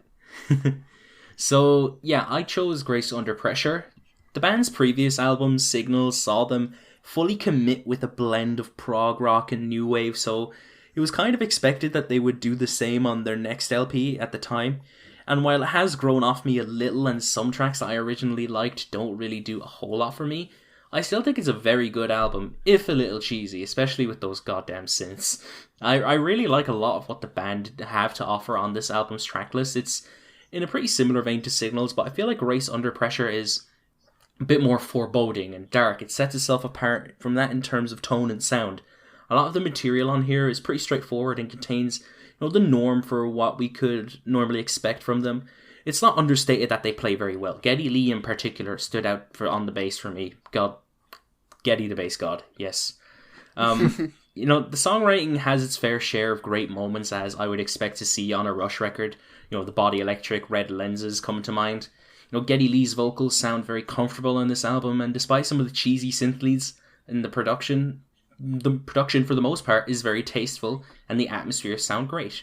So, yeah, I chose Grace Under Pressure. The band's previous album, Signals, saw them fully commit with a blend of prog rock and new wave, so it was kind of expected that they would do the same on their next LP at the time. And while it has grown off me a little and some tracks that I originally liked don't really do a whole lot for me, I still think it's a very good album, if a little cheesy, especially with those goddamn synths. I really like a lot of what the band have to offer on this album's tracklist. It's in a pretty similar vein to Signals, but I feel like Grace Under Pressure is a bit more foreboding and dark. It sets itself apart from that in terms of tone and sound. A lot of the material on here is pretty straightforward and contains, the norm for what we could normally expect from them. It's not understated that they play very well. Geddy Lee in particular stood out on the bass for me. God, Geddy the bass god, yes. The songwriting has its fair share of great moments, as I would expect to see on a Rush record. The Body Electric, Red Lenses come to mind. Geddy Lee's vocals sound very comfortable on this album, and despite some of the cheesy synth leads in the production for the most part is very tasteful, and the atmospheres sound great.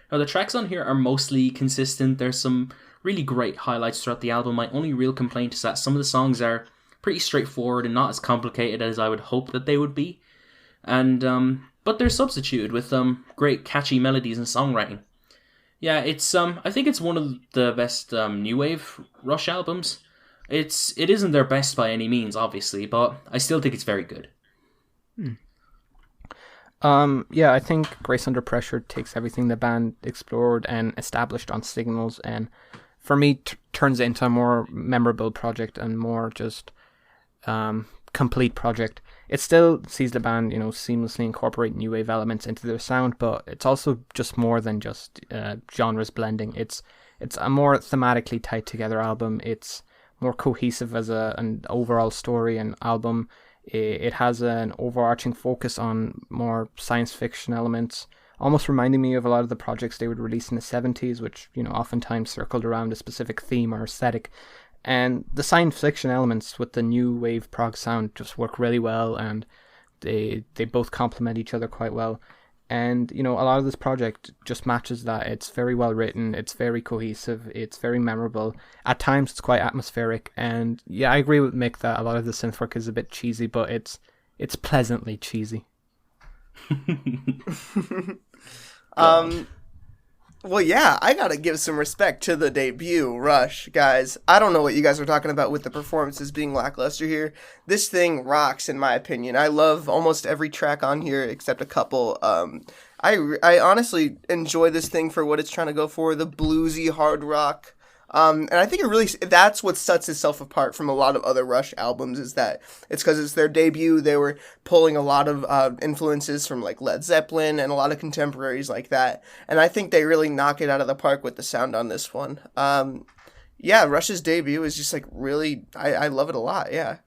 Now, the tracks on here are mostly consistent. There's some really great highlights throughout the album. My only real complaint is that some of the songs are pretty straightforward and not as complicated as I would hope that they would be. And but they're substituted with great catchy melodies and songwriting. Yeah, it's I think it's one of the best new wave Rush albums. It isn't their best by any means, obviously, but I still think it's very good. Yeah, I think Grace Under Pressure takes everything the band explored and established on Signals, and for me turns it into a more memorable project and more just complete project. It still sees the band, seamlessly incorporate new wave elements into their sound, but it's also just more than just genres blending. It's a more thematically tied together album. It's more cohesive as an overall story and album. It has an overarching focus on more science fiction elements, almost reminding me of a lot of the projects they would release in the 70s, which, oftentimes circled around a specific theme or aesthetic. And the science fiction elements with the new wave prog sound just work really well, and They both complement each other quite well. And, you know, a lot of this project just matches that. It's very well written, it's very cohesive, it's very memorable. At times it's quite atmospheric, and yeah, I agree with Mick that a lot of the synth work is a bit cheesy, but it's pleasantly cheesy. Well, yeah, I gotta give some respect to the debut, Rush, guys. I don't know what you guys are talking about with the performances being lackluster here. This thing rocks, in my opinion. I love almost every track on here except a couple. I honestly enjoy this thing for what it's trying to go for, the bluesy hard rock. And I think that's what sets itself apart from a lot of other Rush albums, is that it's because it's their debut. They were pulling a lot of influences from like Led Zeppelin and a lot of contemporaries like that. And I think they really knock it out of the park with the sound on this one. Yeah, Rush's debut is just like really, I love it a lot. Yeah.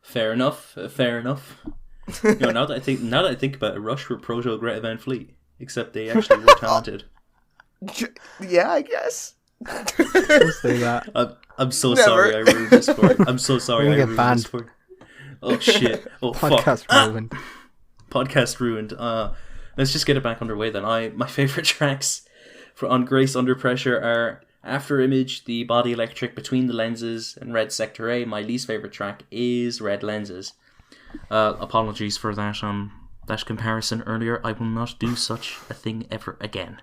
Fair enough. You know, now that I think about it, Rush were proto Greta Van Fleet, except they actually were talented. Yeah, I guess. Don't say that. I'm so sorry I ruined this for you. I'm so sorry I ruined this for you. Oh shit. Oh Podcast fuck. ruined. Podcast ruined. Let's just get it back underway then. My favorite tracks on Grace Under Pressure are After Image, The Body Electric, Between the Lenses, and Red Sector A. My least favorite track is Red Lenses. Apologies for that comparison earlier. I will not do such a thing ever again.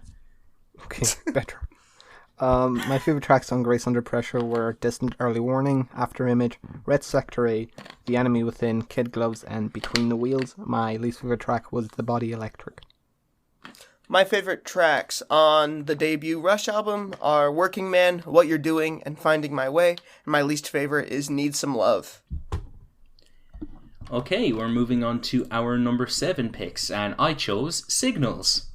Okay, better. My favorite tracks on Grace Under Pressure were Distant Early Warning, After Image, Red Sector A, The Enemy Within, Kid Gloves, and Between the Wheels. My least favorite track was The Body Electric. My favorite tracks on the debut Rush album are Working Man, What You're Doing, and Finding My Way. And my least favorite is Need Some Love. Okay, we're moving on to our number 7 picks, and I chose Signals.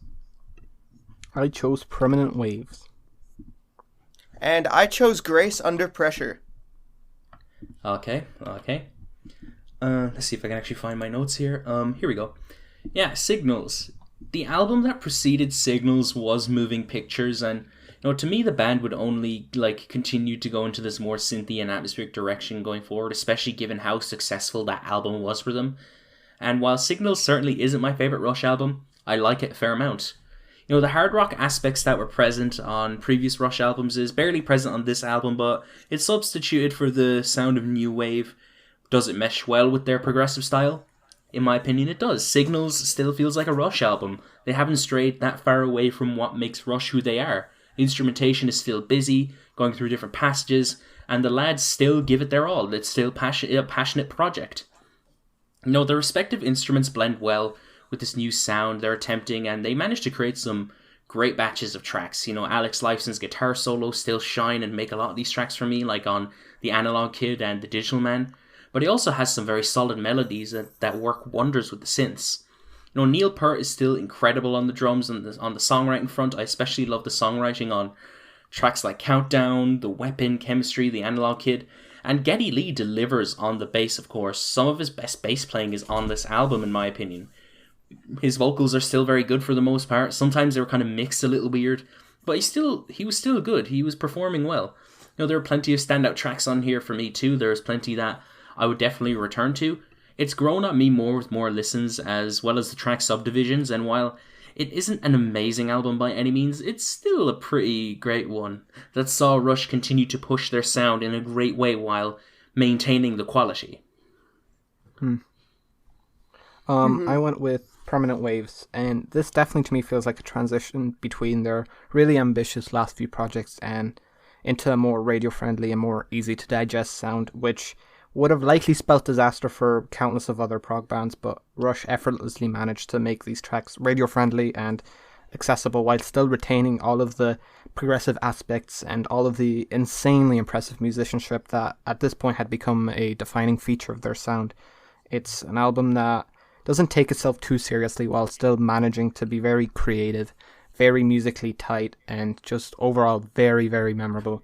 I chose Permanent Waves. And I chose Grace Under Pressure. Okay. Let's see if I can actually find my notes here. Here we go. Yeah, Signals. The album that preceded Signals was Moving Pictures, and you know, to me the band would only continue to go into this more synthy and atmospheric direction going forward, especially given how successful that album was for them. And while Signals certainly isn't my favorite Rush album, I like it a fair amount. You know, the hard rock aspects that were present on previous Rush albums is barely present on this album, but it's substituted for the sound of new wave. Does it mesh well with their progressive style? In my opinion, it does. Signals still feels like a Rush album. They haven't strayed that far away from what makes Rush who they are. The instrumentation is still busy, going through different passages, and the lads still give it their all. It's still a passionate project. You know, the respective instruments blend well with this new sound they're attempting, and they managed to create some great batches of tracks. You know, Alex Lifeson's guitar solos still shine and make a lot of these tracks for me, like on The Analog Kid and The Digital Man. But he also has some very solid melodies that work wonders with the synths. You know, Neil Peart is still incredible on the drums and on the songwriting front. I especially love the songwriting on tracks like Countdown, The Weapon, Chemistry, The Analog Kid. And Geddy Lee delivers on the bass, of course. Some of his best bass playing is on this album, in my opinion. His vocals are still very good for the most part. Sometimes they were kind of mixed a little weird, but he was still good. He was performing well. You know, there are plenty of standout tracks on here for me too. There's plenty that I would definitely return to. It's grown on me more with more listens, as well as the track subdivisions, and while it isn't an amazing album by any means, it's still a pretty great one that saw Rush continue to push their sound in a great way while maintaining the quality. I went with Permanent Waves, and this definitely to me feels like a transition between their really ambitious last few projects and into a more radio-friendly and more easy-to-digest sound, which would have likely spelt disaster for countless of other prog bands, but Rush effortlessly managed to make these tracks radio-friendly and accessible while still retaining all of the progressive aspects and all of the insanely impressive musicianship that at this point had become a defining feature of their sound. It's an album that doesn't take itself too seriously while still managing to be very creative, very musically tight, and just overall very, very memorable.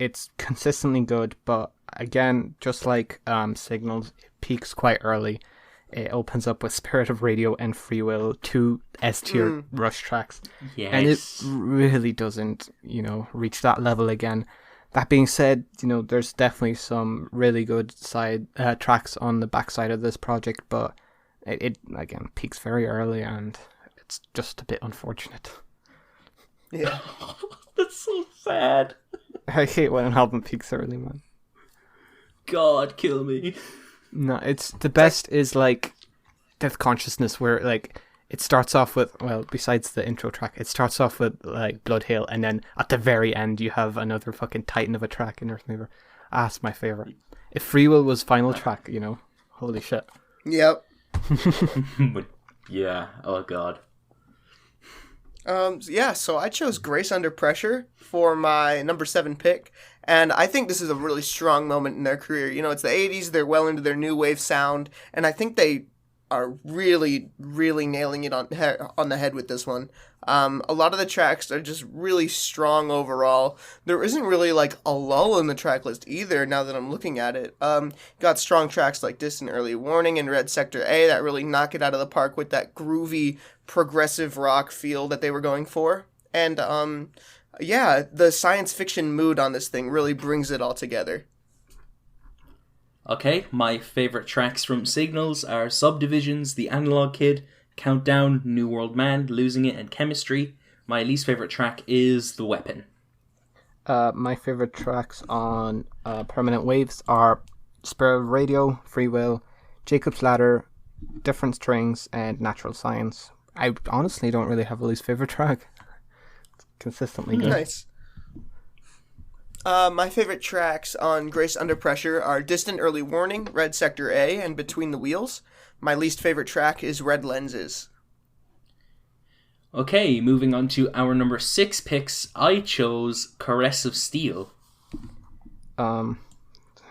It's consistently good, but again, just like Signals, it peaks quite early. It opens up with Spirit of Radio and Free Will, two S-tier Rush tracks. Yes. And it really doesn't, reach that level again. That being said, there's definitely some really good side tracks on the backside of this project, but it again peaks very early, and it's just a bit unfortunate. Yeah. That's so sad. I hate when an album peaks early, man. God, kill me. No, it's the best is like Death Consciousness, where like it starts off with, well, besides the intro track, it starts off with like Blood Hail, and then at the very end you have another fucking titan of a track in Earth Mover. That's my favorite. If Free Will was final track, holy shit. Yep. Yeah. Oh god. So I chose Grace Under Pressure for my number 7 pick, and I think this is a really strong moment in their career. It's the 80s, they're well into their new wave sound, and I think they are really, really nailing it on the head with this one. A lot of the tracks are just really strong overall. There isn't really like a lull in the track list either, now that I'm looking at it. Got strong tracks like Distant Early Warning and Red Sector A that really knock it out of the park with that groovy progressive rock feel that they were going for. And the science fiction mood on this thing really brings it all together. Okay, my favourite tracks from Signals are Subdivisions, The Analog Kid, Countdown, New World Man, Losing It, and Chemistry. My least favourite track is The Weapon. My favourite tracks on Permanent Waves are Spirit of Radio, Free Will, Jacob's Ladder, Different Strings, and Natural Science. I honestly don't really have a least favourite track. It's consistently good. Nice. My favorite tracks on Grace Under Pressure are Distant Early Warning, Red Sector A, and Between the Wheels. My least favorite track is Red Lenses. Okay, moving on to our number 6 picks. I chose Caress of Steel. Let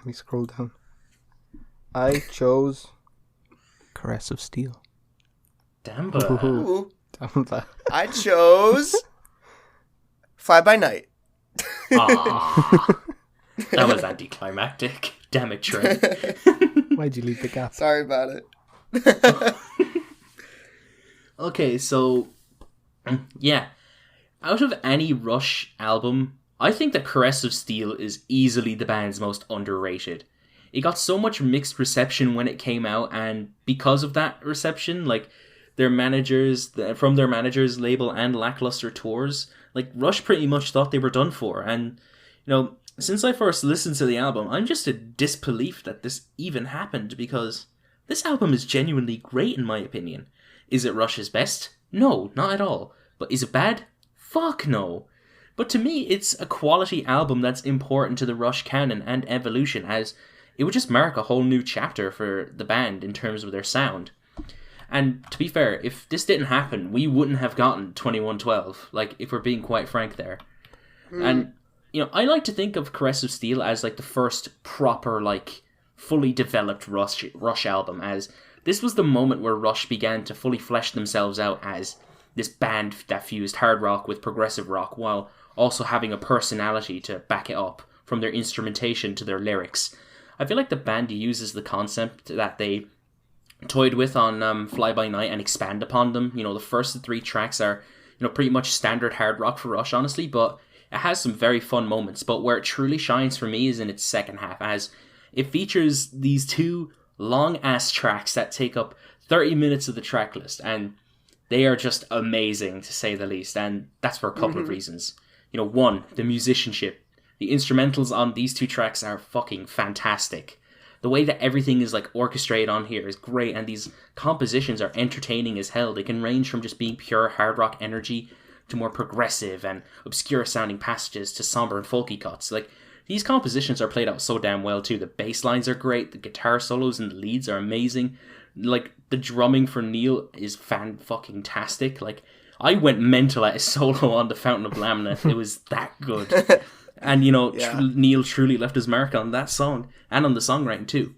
me scroll down. I chose Caress of Steel. Damn, Ooh. Damn that. I chose Fly By Night. Aww. That was anticlimactic. Damn it, Trey. Why'd you leave the gap? Sorry about it. Okay, so yeah, out of any Rush album, I think that Caress of Steel is easily the band's most underrated. It got so much mixed reception when it came out, and because of that reception, like their managers, from their managers' label and lackluster tours, like Rush pretty much thought they were done for. And since I first listened to the album, I'm just in disbelief that this even happened, because this album is genuinely great in my opinion. Is it Rush's best? No, not at all. But is it bad? Fuck no. But to me, it's a quality album that's important to the Rush canon and evolution, as it would just mark a whole new chapter for the band in terms of their sound. And to be fair, if this didn't happen, we wouldn't have gotten 2112, like, if we're being quite frank there. And, I like to think of Caress of Steel as, like, the first proper, like, fully developed Rush album, as this was the moment where Rush began to fully flesh themselves out as this band that fused hard rock with progressive rock, while also having a personality to back it up, from their instrumentation to their lyrics. I feel like the band uses the concept that they toyed with on Fly By Night and expand upon them. The first 3 tracks are, pretty much standard hard rock for Rush, honestly, but it has some very fun moments. But where it truly shines for me is in its second half, as it features these 2 long-ass tracks that take up 30 minutes of the track list, and they are just amazing, to say the least, and that's for a couple of reasons. 1, the musicianship. The instrumentals on these 2 tracks are fucking fantastic. The way that everything is like orchestrated on here is great, and these compositions are entertaining as hell. They can range from just being pure hard rock energy to more progressive and obscure sounding passages to somber and folky cuts. Like, these compositions are played out so damn well too. The bass lines are great, the guitar solos and the leads are amazing. Like, the drumming for Neil is fan-fucking-tastic. Like, I went mental at his solo on The Fountain of Laminate. It was that good. And, Neil truly left his mark on that song, and on the songwriting too.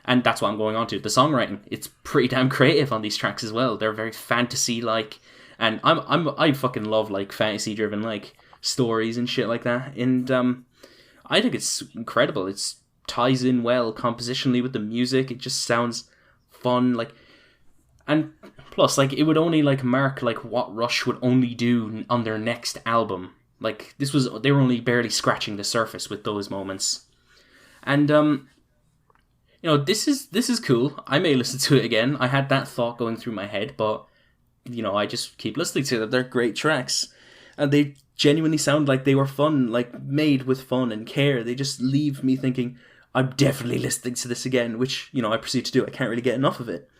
And that's what I'm going on to. The songwriting, it's pretty damn creative on these tracks as well. They're very fantasy-like, and I fucking love, like, fantasy-driven, like, stories and shit like that. And I think it's incredible. It ties in well compositionally with the music. It just sounds fun, like, and plus, like, it would only, like, mark, like, what Rush would only do on their next album. Like, they were only barely scratching the surface with those moments. And, this is cool. I may listen to it again. I had that thought going through my head, but, I just keep listening to them. They're great tracks. And they genuinely sound like they were fun, like, made with fun and care. They just leave me thinking, I'm definitely listening to this again, which, I proceed to do. I can't really get enough of it.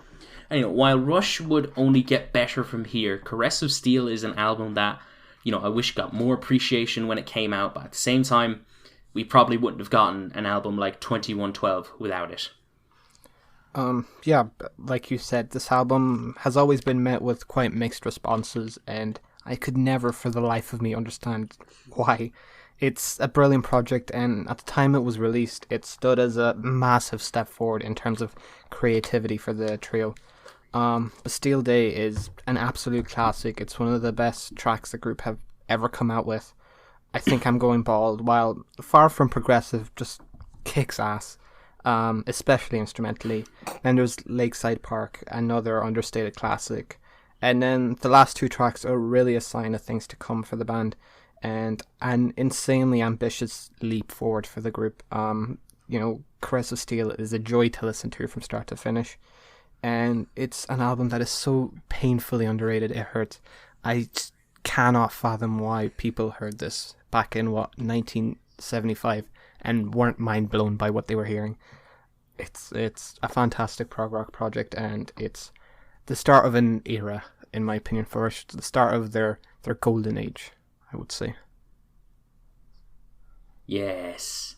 And, while Rush would only get better from here, Caress of Steel is an album that, I wish got more appreciation when it came out, but at the same time, we probably wouldn't have gotten an album like 2112 without it. Yeah, like you said, this album has always been met with quite mixed responses, and I could never for the life of me understand why. It's a brilliant project, and at the time it was released, it stood as a massive step forward in terms of creativity for the trio. Bastille Day is an absolute classic. It's one of the best tracks the group have ever come out with. I Think I'm Going Bald, while far from progressive, just kicks ass, especially instrumentally. Then there's Lakeside Park, another understated classic. And then the last two tracks are really a sign of things to come for the band, and an insanely ambitious leap forward for the group. Caress of Steel is a joy to listen to from start to finish. And it's an album that is so painfully underrated, it hurts. I just cannot fathom why people heard this back in, 1975, and weren't mind blown by what they were hearing. It's a fantastic prog rock project, and it's the start of an era, in my opinion, for Rush. The start of their golden age, I would say. Yes.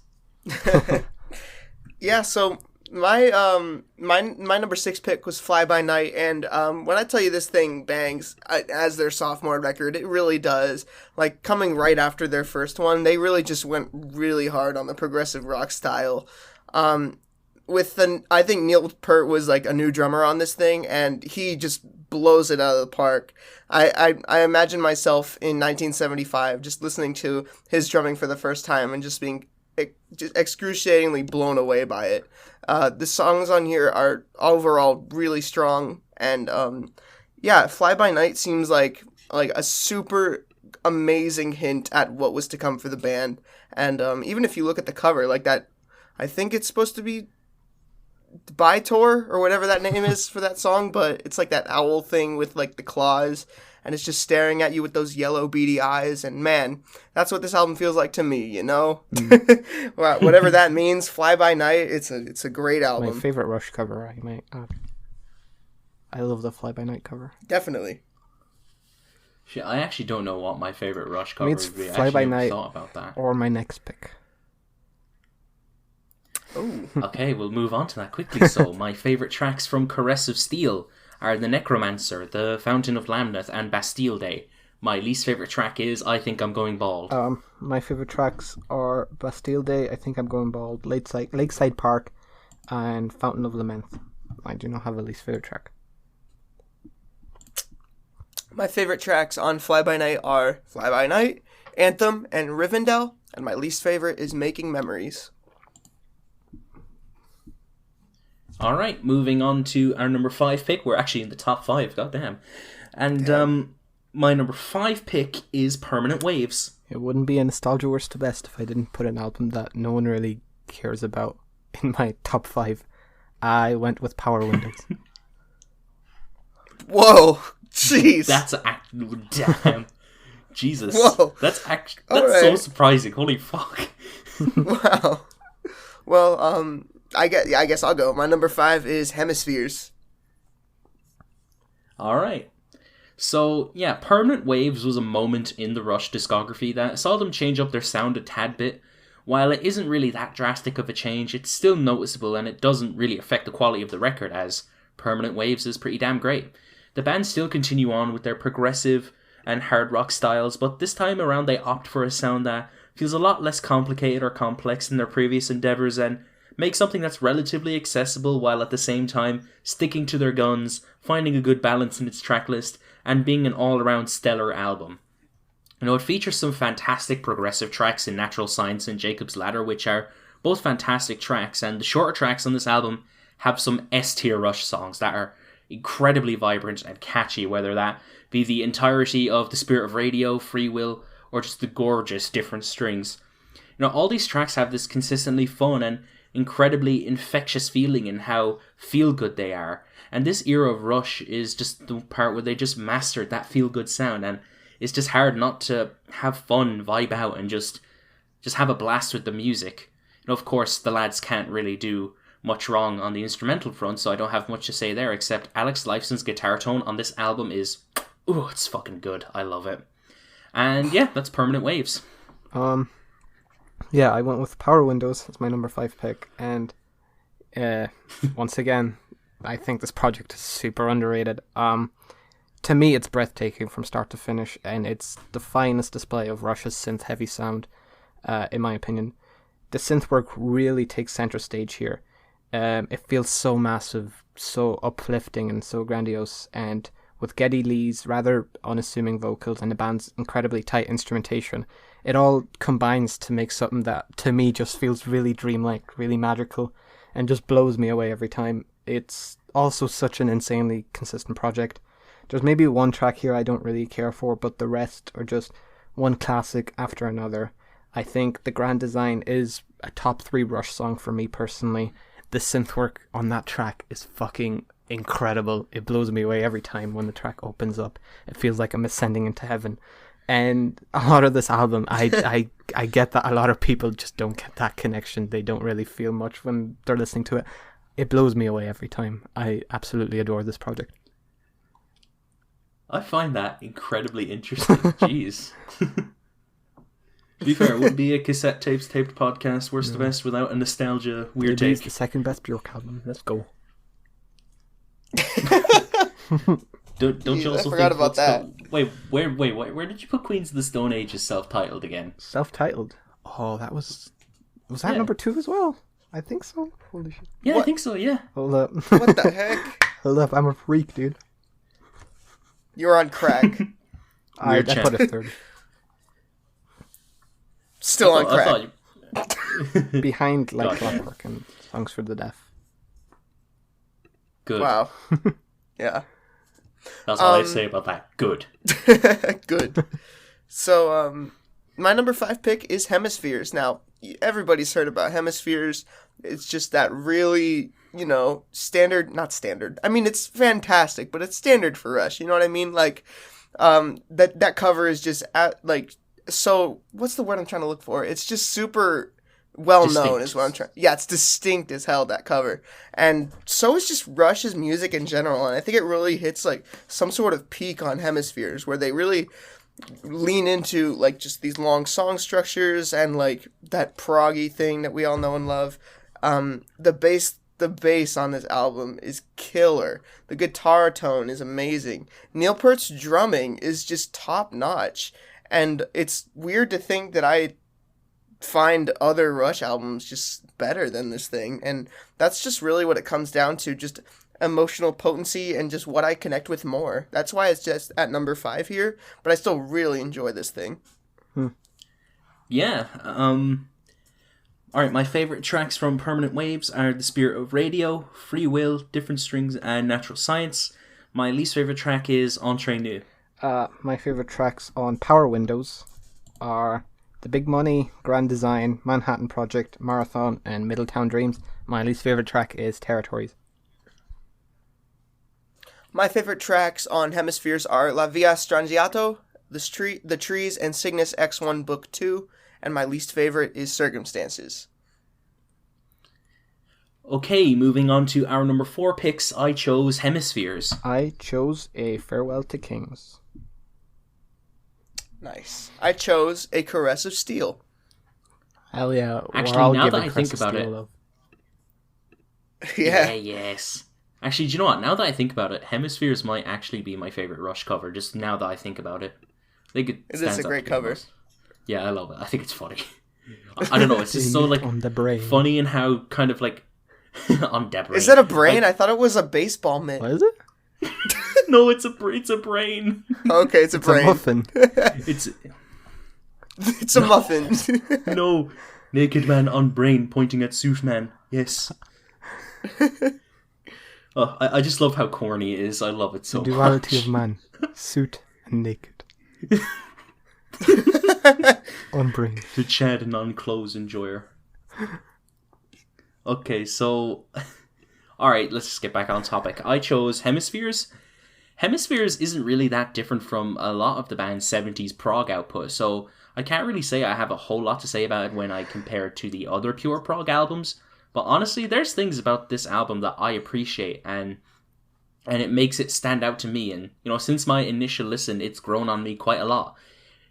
Yeah, so my number 6 pick was Fly By Night, and when I tell you this thing bangs as their sophomore record, it really does. Like, coming right after their first one, they really just went really hard on the progressive rock style. I think Neil Peart was like a new drummer on this thing, and he just blows it out of the park. I imagine myself in 1975 just listening to his drumming for the first time and just being just excruciatingly blown away by it. The songs on here are overall really strong, and Fly By Night seems like a super amazing hint at what was to come for the band. And even if you look at the cover, like that, I think it's supposed to be Bytor or whatever that name is for that song, but it's like that owl thing with like the claws, and it's just staring at you with those yellow beady eyes, and man, that's what this album feels like to me, Well, whatever that means. Fly By Night, it's a great album. My favorite Rush cover, I might add. I love the Fly By Night cover. Definitely. Shit, I actually don't know what my favorite Rush cover it's would be. Fly By Night thought about that. Or my next pick. Oh. Okay, we'll move on to that quickly. So, my favorite tracks from Caress of Steel are The Necromancer, The Fountain of Lambeth, and Bastille Day. My least favorite track is I Think I'm Going Bald. My favorite tracks are Bastille Day, I Think I'm Going Bald, Lakeside Park, and Fountain of Lament. I do not have a least favorite track. My favorite tracks on Fly By Night are Fly By Night, Anthem, and Rivendell, and my least favorite is Making Memories. Alright, moving on to our number 5 pick. We're actually in the top 5, goddamn. And my number 5 pick is Permanent Waves. It wouldn't be a nostalgia worst to best if I didn't put an album that no one really cares about in my top 5. I went with Power Windows. Whoa, jeez. That's damn. Jesus. Whoa. That's Right. so surprising. Holy fuck. Wow. Well, I guess I'll go. My number 5 is Hemispheres. Alright. So, yeah, Permanent Waves was a moment in the Rush discography that saw them change up their sound a tad bit. While it isn't really that drastic of a change, it's still noticeable, and it doesn't really affect the quality of the record, as Permanent Waves is pretty damn great. The band still continue on with their progressive and hard rock styles, but this time around they opt for a sound that feels a lot less complicated or complex than their previous endeavours, and make something that's relatively accessible while at the same time sticking to their guns, finding a good balance in its tracklist, and being an all-around stellar album. It features some fantastic progressive tracks in Natural Science and Jacob's Ladder, which are both fantastic tracks, and the shorter tracks on this album have some S-tier Rush songs that are incredibly vibrant and catchy, whether that be the entirety of The Spirit of Radio, Free Will, or just the gorgeous different strings. All these tracks have this consistently fun and incredibly infectious feeling in how feel-good they are. And this era of Rush is just the part where they just mastered that feel-good sound, and it's just hard not to have fun, vibe out, and just have a blast with the music. Of course, the lads can't really do much wrong on the instrumental front, so I don't have much to say there, except Alex Lifeson's guitar tone on this album is... ooh, it's fucking good. I love it. And yeah, that's Permanent Waves. Yeah, I went with Power Windows as my number 5 pick, and once again, I think this project is super underrated. To me, it's breathtaking from start to finish, and it's the finest display of Rush's synth-heavy sound, in my opinion. The synth work really takes center stage here. It feels so massive, so uplifting, and so grandiose, and with Geddy Lee's rather unassuming vocals and the band's incredibly tight instrumentation, it all combines to make something that, to me, just feels really dreamlike, really magical, and just blows me away every time. It's also such an insanely consistent project. There's maybe one track here I don't really care for, but the rest are just one classic after another. I think The Grand Design is a top 3 Rush song for me personally. The synth work on that track is fucking incredible. It blows me away every time when the track opens up. It feels like I'm ascending into heaven. And a lot of this album, I get that a lot of people just don't get that connection. They don't really feel much when they're listening to it. It blows me away every time. I absolutely adore this project. I find that incredibly interesting. Jeez. To be fair, it wouldn't be a cassette tapes taped podcast, worst to best, without a nostalgia weird take. It's the second best Bjork album. Let's go. Don't you also I forgot about that. Wait, where did you put Queens of the Stone Age's self-titled again? Self-titled? Oh, was that number 2 as well? I think so. Holy shit. Yeah, What? I think so, yeah. Hold up. What the heck? Hold up, I'm a freak, dude. You're on crack. I put it 3rd. Still on crack. Behind like God, Clockwork and Songs for the Deaf. Good. Wow. Yeah. That's all I say about that. Good. Good. So, my number 5 pick is Hemispheres. Now, everybody's heard about Hemispheres. It's just that really, standard, not standard. I mean, it's fantastic, but it's standard for Rush. You know what I mean? Like, that cover is just, so, what's the word I'm trying to look for? It's just super well known is what I'm trying. Yeah, it's distinct as hell, that cover. And so is just Rush's music in general. And I think it really hits like some sort of peak on Hemispheres where they really lean into like just these long song structures and like that proggy thing that we all know and love. The bass on this album is killer. The guitar tone is amazing. Neil Peart's drumming is just top notch. And it's weird to think that I find other Rush albums just better than this thing, and that's just really what it comes down to, just emotional potency and just what I connect with more. That's why it's just at number 5 here, but I still really enjoy this thing. Yeah. Alright, my favorite tracks from Permanent Waves are The Spirit of Radio, Free Will, Different Strings, and Natural Science. My least favorite track is Entre Nous. My favorite tracks on Power Windows are The Big Money, Grand Design, Manhattan Project, Marathon, and Middletown Dreams. My least favorite track is Territories. My favorite tracks on Hemispheres are La Via Strangiato, The Trees, and Cygnus X1 Book 2, and my least favorite is Circumstances. Okay, moving on to our number 4 picks, I chose Hemispheres. I chose A Farewell to Kings. Nice. I chose A Caress of Steel. Hell yeah. Actually, now that I think about it... Yeah. Yes. Actually, do you know what? Now that I think about it, Hemispheres might actually be my favorite Rush cover, just now that I think about it. I think it is a great cover. Most. Yeah, I love it. I think it's funny. I don't know, it's just so like funny and how kind of like... on Debray. Is that a brain? I thought it was a baseball mitt. What is it? No, it's a brain. Okay, it's a brain. A muffin. It's a muffin. No, naked man on brain pointing at suit man. Yes. Oh, I just love how corny it is. I love it so much. Duality of man, suit and naked. Unbrave. To Chad, a non-clothes enjoyer. Okay, so... Alright, let's just get back on topic. I chose Hemispheres. Hemispheres isn't really that different from a lot of the band's 70s prog output, so I can't really say I have a whole lot to say about it when I compare it to the other pure prog albums. But honestly, there's things about this album that I appreciate, and it makes it stand out to me. And, since my initial listen, it's grown on me quite a lot.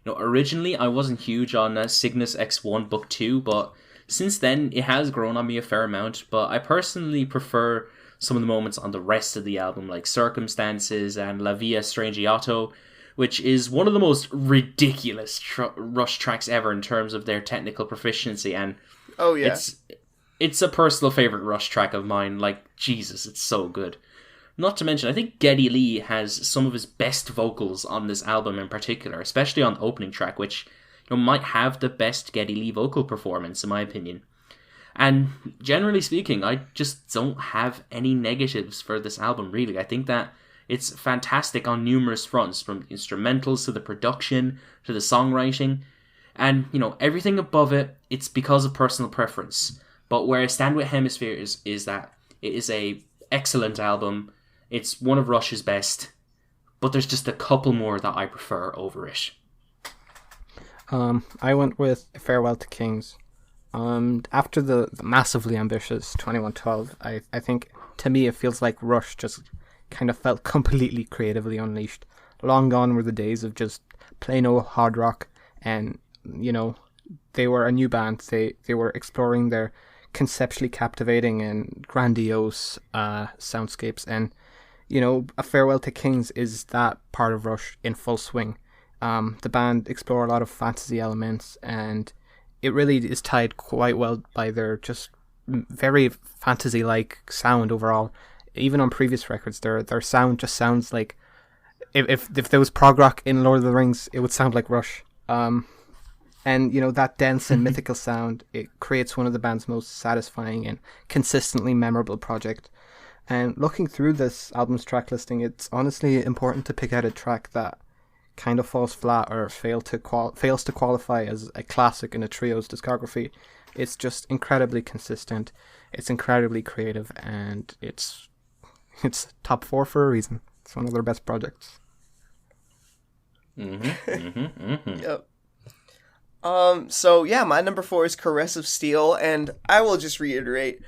Originally, I wasn't huge on Cygnus X1 Book 2, but since then, it has grown on me a fair amount. But I personally prefer some of the moments on the rest of the album, like Circumstances and La Via Strangiato, which is one of the most ridiculous Rush tracks ever in terms of their technical proficiency. And oh yeah, it's a personal favorite Rush track of mine. Like, Jesus, it's so good. Not to mention, I think Geddy Lee has some of his best vocals on this album in particular, especially on the opening track, which might have the best Geddy Lee vocal performance, in my opinion. And generally speaking, I just don't have any negatives for this album, really. I think that it's fantastic on numerous fronts, from instrumentals to the production to the songwriting. And, everything above it, it's because of personal preference. But where I stand with Hemispheres is that it is a excellent album. It's one of Rush's best, but there's just a couple more that I prefer over it. I went with Farewell to Kings. After the massively ambitious 2112, I think, to me, it feels like Rush just kind of felt completely creatively unleashed. Long gone were the days of just plain old hard rock, and, they were a new band. They were exploring their conceptually captivating and grandiose soundscapes, and A Farewell to Kings is that part of Rush in full swing. The band explore a lot of fantasy elements, and it really is tied quite well by their just very fantasy-like sound overall. Even on previous records, their sound just sounds like if there was prog rock in Lord of the Rings, it would sound like Rush. And that dense and mythical sound, it creates one of the band's most satisfying and consistently memorable project. And looking through this album's track listing, it's honestly important to pick out a track that kind of falls flat or fails to qualify as a classic in a trio's discography. It's just incredibly consistent, it's incredibly creative, and it's top 4 for a reason. It's one of their best projects. Yep. So yeah, my number 4 is Caress of Steel, and I will just reiterate,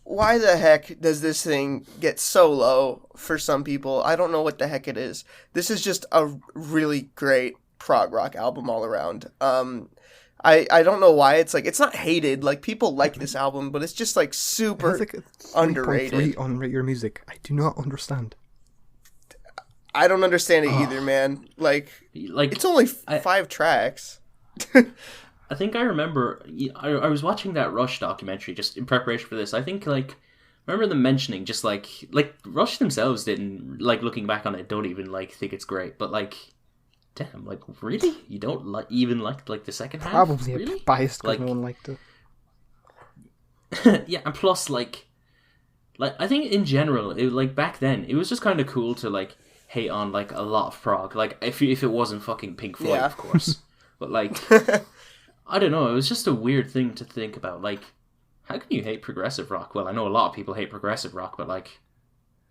why the heck does this thing get so low for some people? I don't know what the heck it is. This is just a really great prog rock album all around. I don't know why it's not hated. Like, people like this album, but it's just super it has a underrated. 3.3 on Rate Your Music. I do not understand. I don't understand it either, man. Like it's only 5 tracks. I think I remember, I was watching that Rush documentary just in preparation for this. I think, I remember them mentioning just, Rush themselves didn't, looking back on it, don't even, think it's great. But, damn, really? You don't even like the second half? Probably really? Biased because no one liked it. Yeah, and plus, I think in general, it, back then, it was just kind of cool to, hate on, a lot of prog. If it wasn't fucking Pink Floyd, yeah. Of course. But, I don't know, it was just a weird thing to think about. How can you hate progressive rock? Well, I know a lot of people hate progressive rock, but,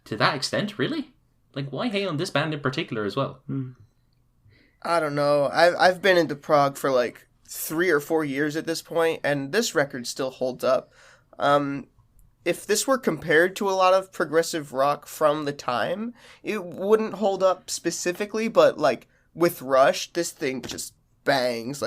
to that extent, really? Why hate on this band in particular as well? I don't know. I've been into prog for, 3 or 4 years at this point, and this record still holds up. If this were compared to a lot of progressive rock from the time, it wouldn't hold up specifically, but, with Rush, this thing just bangs.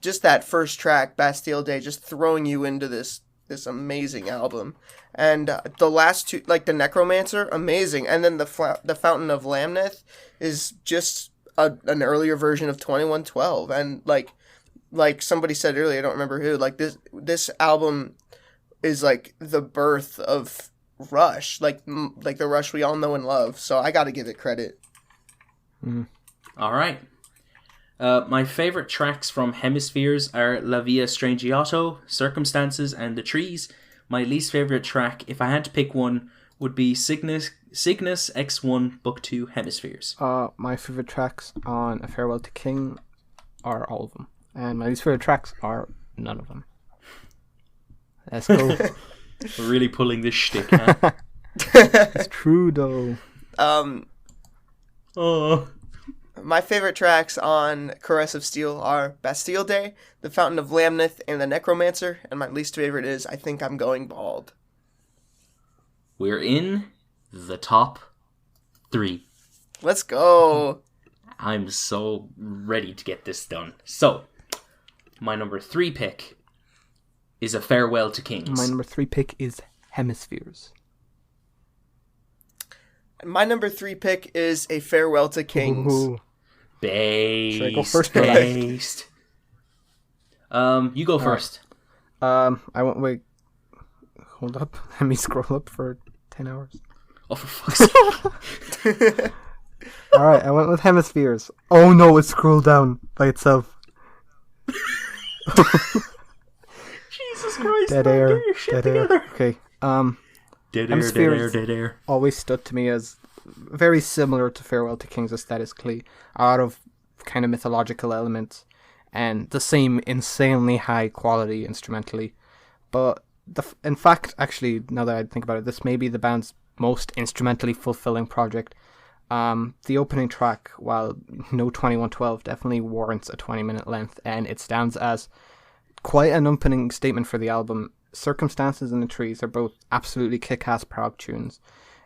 Just that first track, Bastille Day, just throwing you into this amazing album. And the last 2, the Necromancer, amazing. And then the Fountain of Lamneth is just an earlier version of 2112. And like somebody said earlier, I don't remember who, this album is the birth of Rush, the Rush we all know and love. So I got to give it credit. All right. My favorite tracks from Hemispheres are La Via Strangiato, Circumstances, and The Trees. My least favorite track, if I had to pick one, would be Cygnus X1 Book 2 Hemispheres. My favorite tracks on A Farewell to King are all of them. And my least favorite tracks are none of them. Let's go. We're really pulling this shtick, huh? It's true, though. Oh. My favorite tracks on Caress of Steel are Bastille Day, The Fountain of Lamneth, and The Necromancer. And my least favorite is I Think I'm Going Bald. We're in the top 3. Let's go. I'm so ready to get this done. So, my number 3 pick is A Farewell to Kings. My number 3 pick is Hemispheres. My number 3 pick is A Farewell to Kings. Ooh. Based. Should I go first? Based. You go first. I won't wait. Hold up. Let me scroll up for 10 hours. Oh, for fuck's sake. Alright, I went with Hemispheres. Oh no, it scrolled down by itself. Jesus Christ. Dead man, air. get your shit Dead together. air. Okay. Dead air, Hemispheres dead air. always stood to me as very similar to Farewell to Kings aesthetically, out of kind of mythological elements, and the same insanely high quality instrumentally. But in fact, actually, now that I think about it, this may be the band's most instrumentally fulfilling project. The opening track, while no 2112, definitely warrants a 20-minute length, and it stands as quite an opening statement for the album. Circumstances and the Trees are both absolutely kick-ass prog tunes.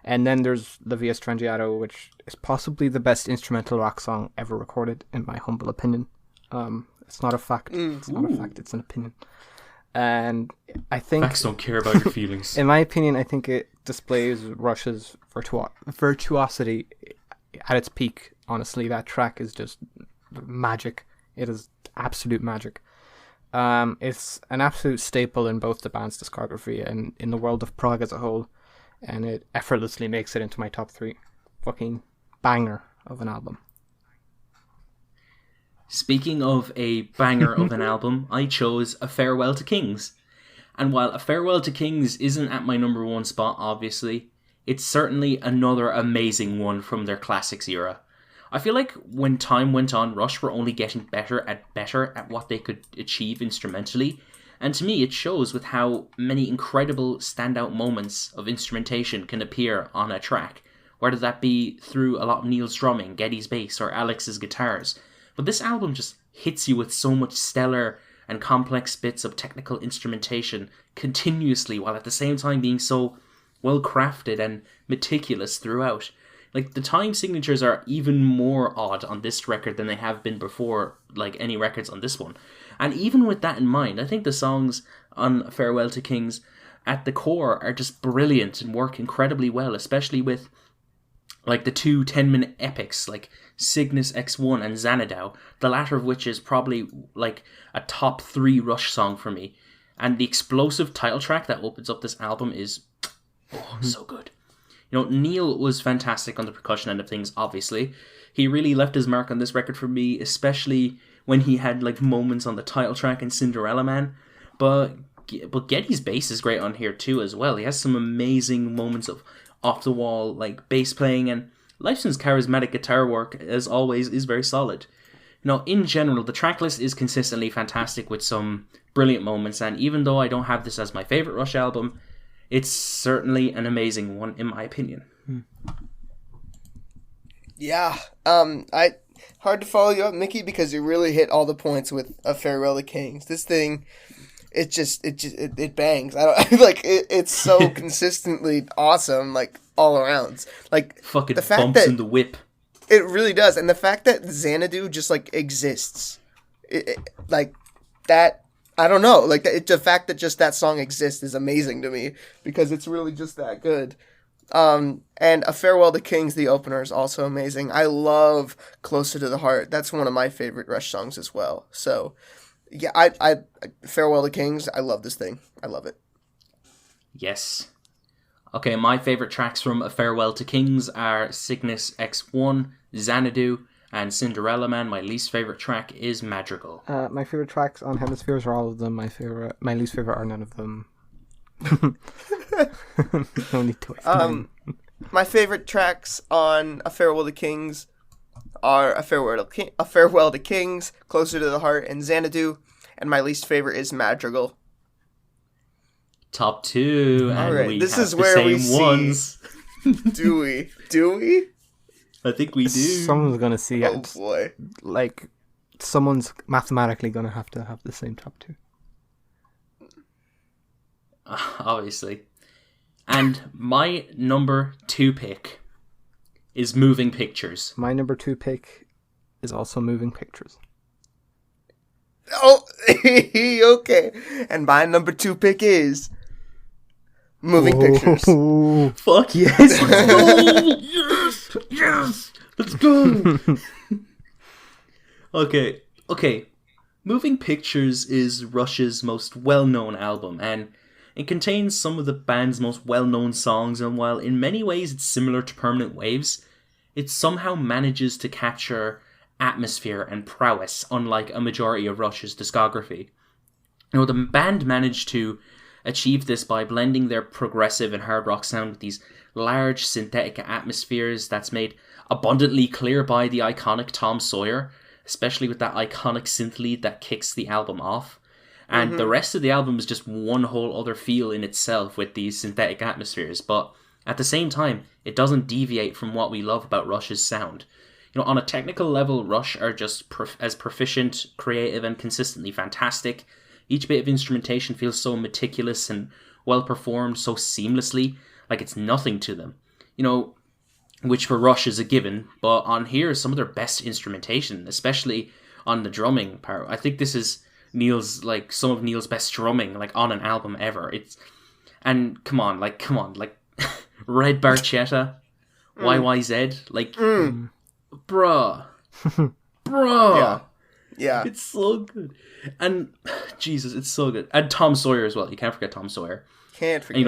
And then there's La Via Strangiato, which is possibly the best instrumental rock song ever recorded, in my humble opinion. It's not a fact. It's not a fact, it's an opinion. And I think... Facts don't care about your feelings. In my opinion, I think it displays Rush's virtuosity at its peak. Honestly, that track is just magic. It is absolute magic. It's an absolute staple in both the band's discography and in the world of prog as a whole, and it effortlessly makes it into my top 3. Fucking banger of an album. Speaking of a banger of an album, I chose A Farewell to Kings. And while A Farewell to Kings isn't at my number 1 spot, obviously, it's certainly another amazing one from their classics era. I feel like when time went on, Rush were only getting better at what they could achieve instrumentally, and to me it shows with how many incredible standout moments of instrumentation can appear on a track, whether that be through a lot of Neil's drumming, Geddy's bass, or Alex's guitars. But this album just hits you with so much stellar and complex bits of technical instrumentation continuously, while at the same time being so well crafted and meticulous throughout. Like, the time signatures are even more odd on this record than they have been before, like any records on this one. And even with that in mind, I think the songs on Farewell to Kings at the core are just brilliant and work incredibly well, especially with like the 2 10-minute epics like Cygnus X1 and Xanadu, the latter of which is probably like a top 3 Rush song for me. And the explosive title track that opens up this album is so good. You know, Neil was fantastic on the percussion end of things, obviously. He really left his mark on this record for me, especially when he had like moments on the title track in Cinderella Man. But Geddy's bass is great on here too as well. He has some amazing moments of off-the-wall like bass playing, and Lifeson's charismatic guitar work, as always, is very solid. You know, in general, the tracklist is consistently fantastic with some brilliant moments, and even though I don't have this as my favourite Rush album, it's certainly an amazing one, in my opinion. Yeah, hard to follow you up, Mickey, because you really hit all the points with A Farewell to Kings. This thing, it bangs. I don't like it. It's so consistently awesome, like all around. Like Fucking the fact bumps that in the whip. it really does, and the fact that Xanadu just like exists, like that. I don't know, like the fact that just that song exists is amazing to me because it's really just that good. And A Farewell to Kings, the opener, is also amazing. I love Closer to the Heart. That's one of my favorite Rush songs as well. So, yeah, I Farewell to Kings, I love this thing. I love it. Yes. Okay, my favourite tracks from A Farewell to Kings are Cygnus X1, Xanadu, and Cinderella Man. My least favourite track is Madrigal. My favorite tracks on Hemispheres are all of them. My least favorite are none of them. No need to explain. My favorite tracks on A Farewell to Kings are A Farewell to Kings, Closer to the Heart, and Xanadu. And my least favorite is Madrigal. Top 2, and right, we this have is the where same we see- ones. Do we? Do we? I think we do. Someone's gonna see Oh it. boy. Like, someone's mathematically gonna have to have the same top 2. Obviously. And my number 2 pick is Moving Pictures. My number 2 pick is also Moving Pictures. Oh, okay. And my number 2 pick is Moving Pictures. Fuck yes! Let's go! Yes! Yes! Let's go! Okay. Moving Pictures is Rush's most well-known album, and it contains some of the band's most well-known songs, and while in many ways it's similar to Permanent Waves, it somehow manages to capture atmosphere and prowess, unlike a majority of Rush's discography. You know, the band managed to achieve this by blending their progressive and hard rock sound with these large synthetic atmospheres that's made abundantly clear by the iconic Tom Sawyer, especially with that iconic synth lead that kicks the album off. And the rest of the album is just one whole other feel in itself with these synthetic atmospheres, but at the same time, it doesn't deviate from what we love about Rush's sound. You know, on a technical level, Rush are just as proficient, creative, and consistently fantastic. Each bit of instrumentation feels so meticulous and well performed so seamlessly, like it's nothing to them. You know, which for Rush is a given, but on here is some of their best instrumentation, especially on the drumming part. I think this is some of Neil's best drumming, like, on an album ever. Come on, Red Barchetta, YYZ, like, bruh. Yeah. It's so good. And, Jesus, it's so good. And Tom Sawyer as well. You can't forget Tom Sawyer. Can't forget.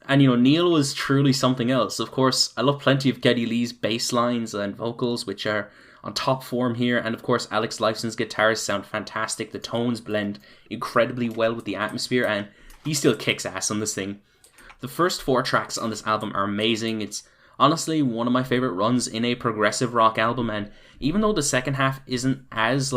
And Neil was truly something else. Of course, I love plenty of Geddy Lee's bass lines and vocals, which are on top form here. And of course, Alex Lifeson's guitars sound fantastic. The tones blend incredibly well with the atmosphere, and he still kicks ass on this thing. The first 4 tracks on this album are amazing. It's honestly one of my favorite runs in a progressive rock album, and even though the second half isn't as,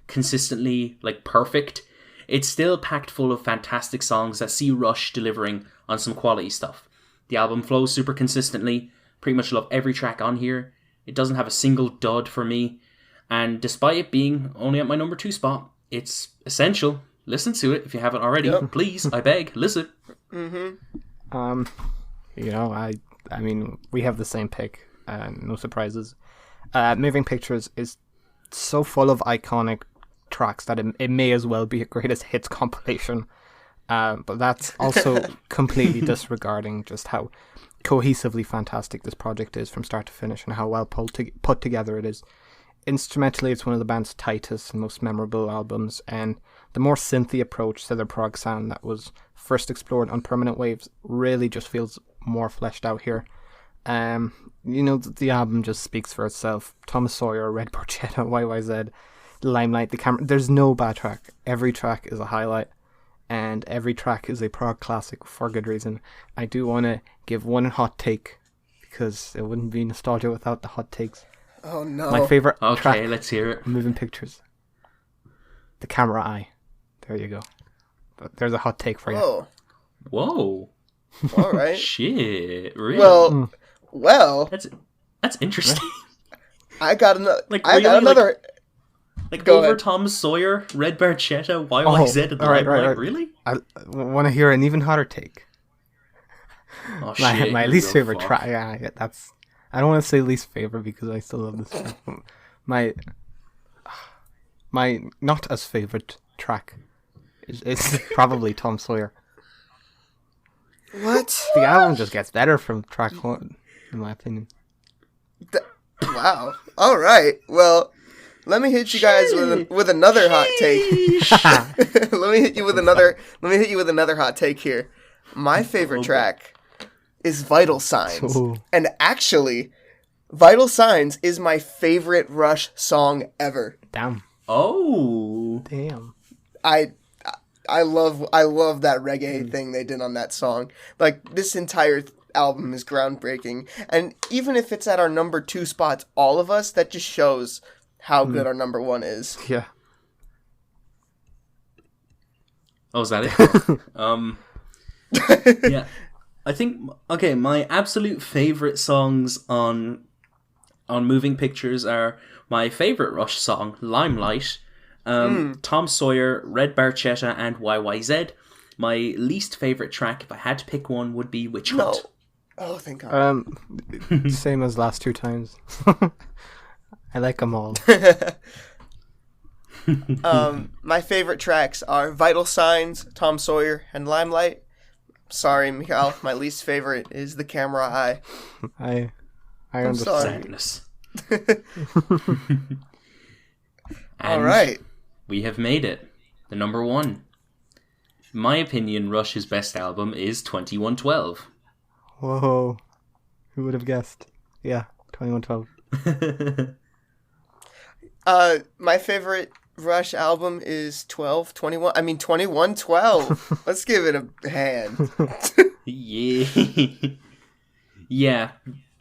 consistently, perfect, it's still packed full of fantastic songs that see Rush delivering on some quality stuff. The album flows super consistently. Pretty much love every track on here. It doesn't have a single dud for me, and despite it being only at my number 2 spot, it's essential. Listen to it if you haven't already. Yep. Please, I beg, listen. I mean, we have the same pick. No surprises. Moving Pictures is so full of iconic tracks that it may as well be a greatest hits compilation. But that's also completely disregarding just how cohesively fantastic this project is from start to finish and how well put together it is. Instrumentally, it's one of the band's tightest and most memorable albums, and the more synthy approach to their prog sound that was first explored on Permanent Waves really just feels more fleshed out here. The album just speaks for itself. Thomas Sawyer, Red Barchetta, YYZ, Limelight, The Camera. There's no bad track. Every track is a highlight, and every track is a prog classic for good reason. I do want to give one hot take, because it wouldn't be nostalgia without the hot takes. Oh no. My favorite track. Okay, let's hear it. Moving Pictures. The Camera Eye. There you go. But there's a hot take for you. Oh. Whoa. All right. Shit. Really? Well. That's interesting. I got another. Like Go over ahead. Tom Sawyer, Red Barchetta, YYZ, and Limelight. Really? I want to hear an even hotter take. Oh shit. My least favorite track. Yeah, that's. I don't want to say least favorite because I still love this track. My not as favorite track is probably Tom Sawyer. What? The album just gets better from track 1, in my opinion. Wow. All right. Well, let me hit you guys with another hot take. Let me hit you with another hot take here. My favorite track is Vital Signs. Ooh. And actually, Vital Signs is my favorite Rush song ever. Damn. Oh. Damn. I love that reggae thing they did on that song. Like, this entire album is groundbreaking. And even if it's at our number 2 spots, all of us, that just shows how good our number 1 is. Yeah. Oh, is that it? Yeah. I think, okay, my absolute favorite songs on Moving Pictures are my favorite Rush song, Limelight, Tom Sawyer, Red Barchetta, and YYZ. My least favorite track, if I had to pick one, would be Witch Hunt. No. Oh, thank God. Same as last 2 times. I like them all. My favorite tracks are Vital Signs, Tom Sawyer, and Limelight. Sorry, Mikhail, my least favorite is The Camera Eye. I I'm understand. Sadness. All right. We have made it. The number 1. In my opinion, Rush's best album is 2112. Whoa. Who would have guessed? Yeah, 2112. My favorite Rush album is 2112. Let's give it a hand. Yeah.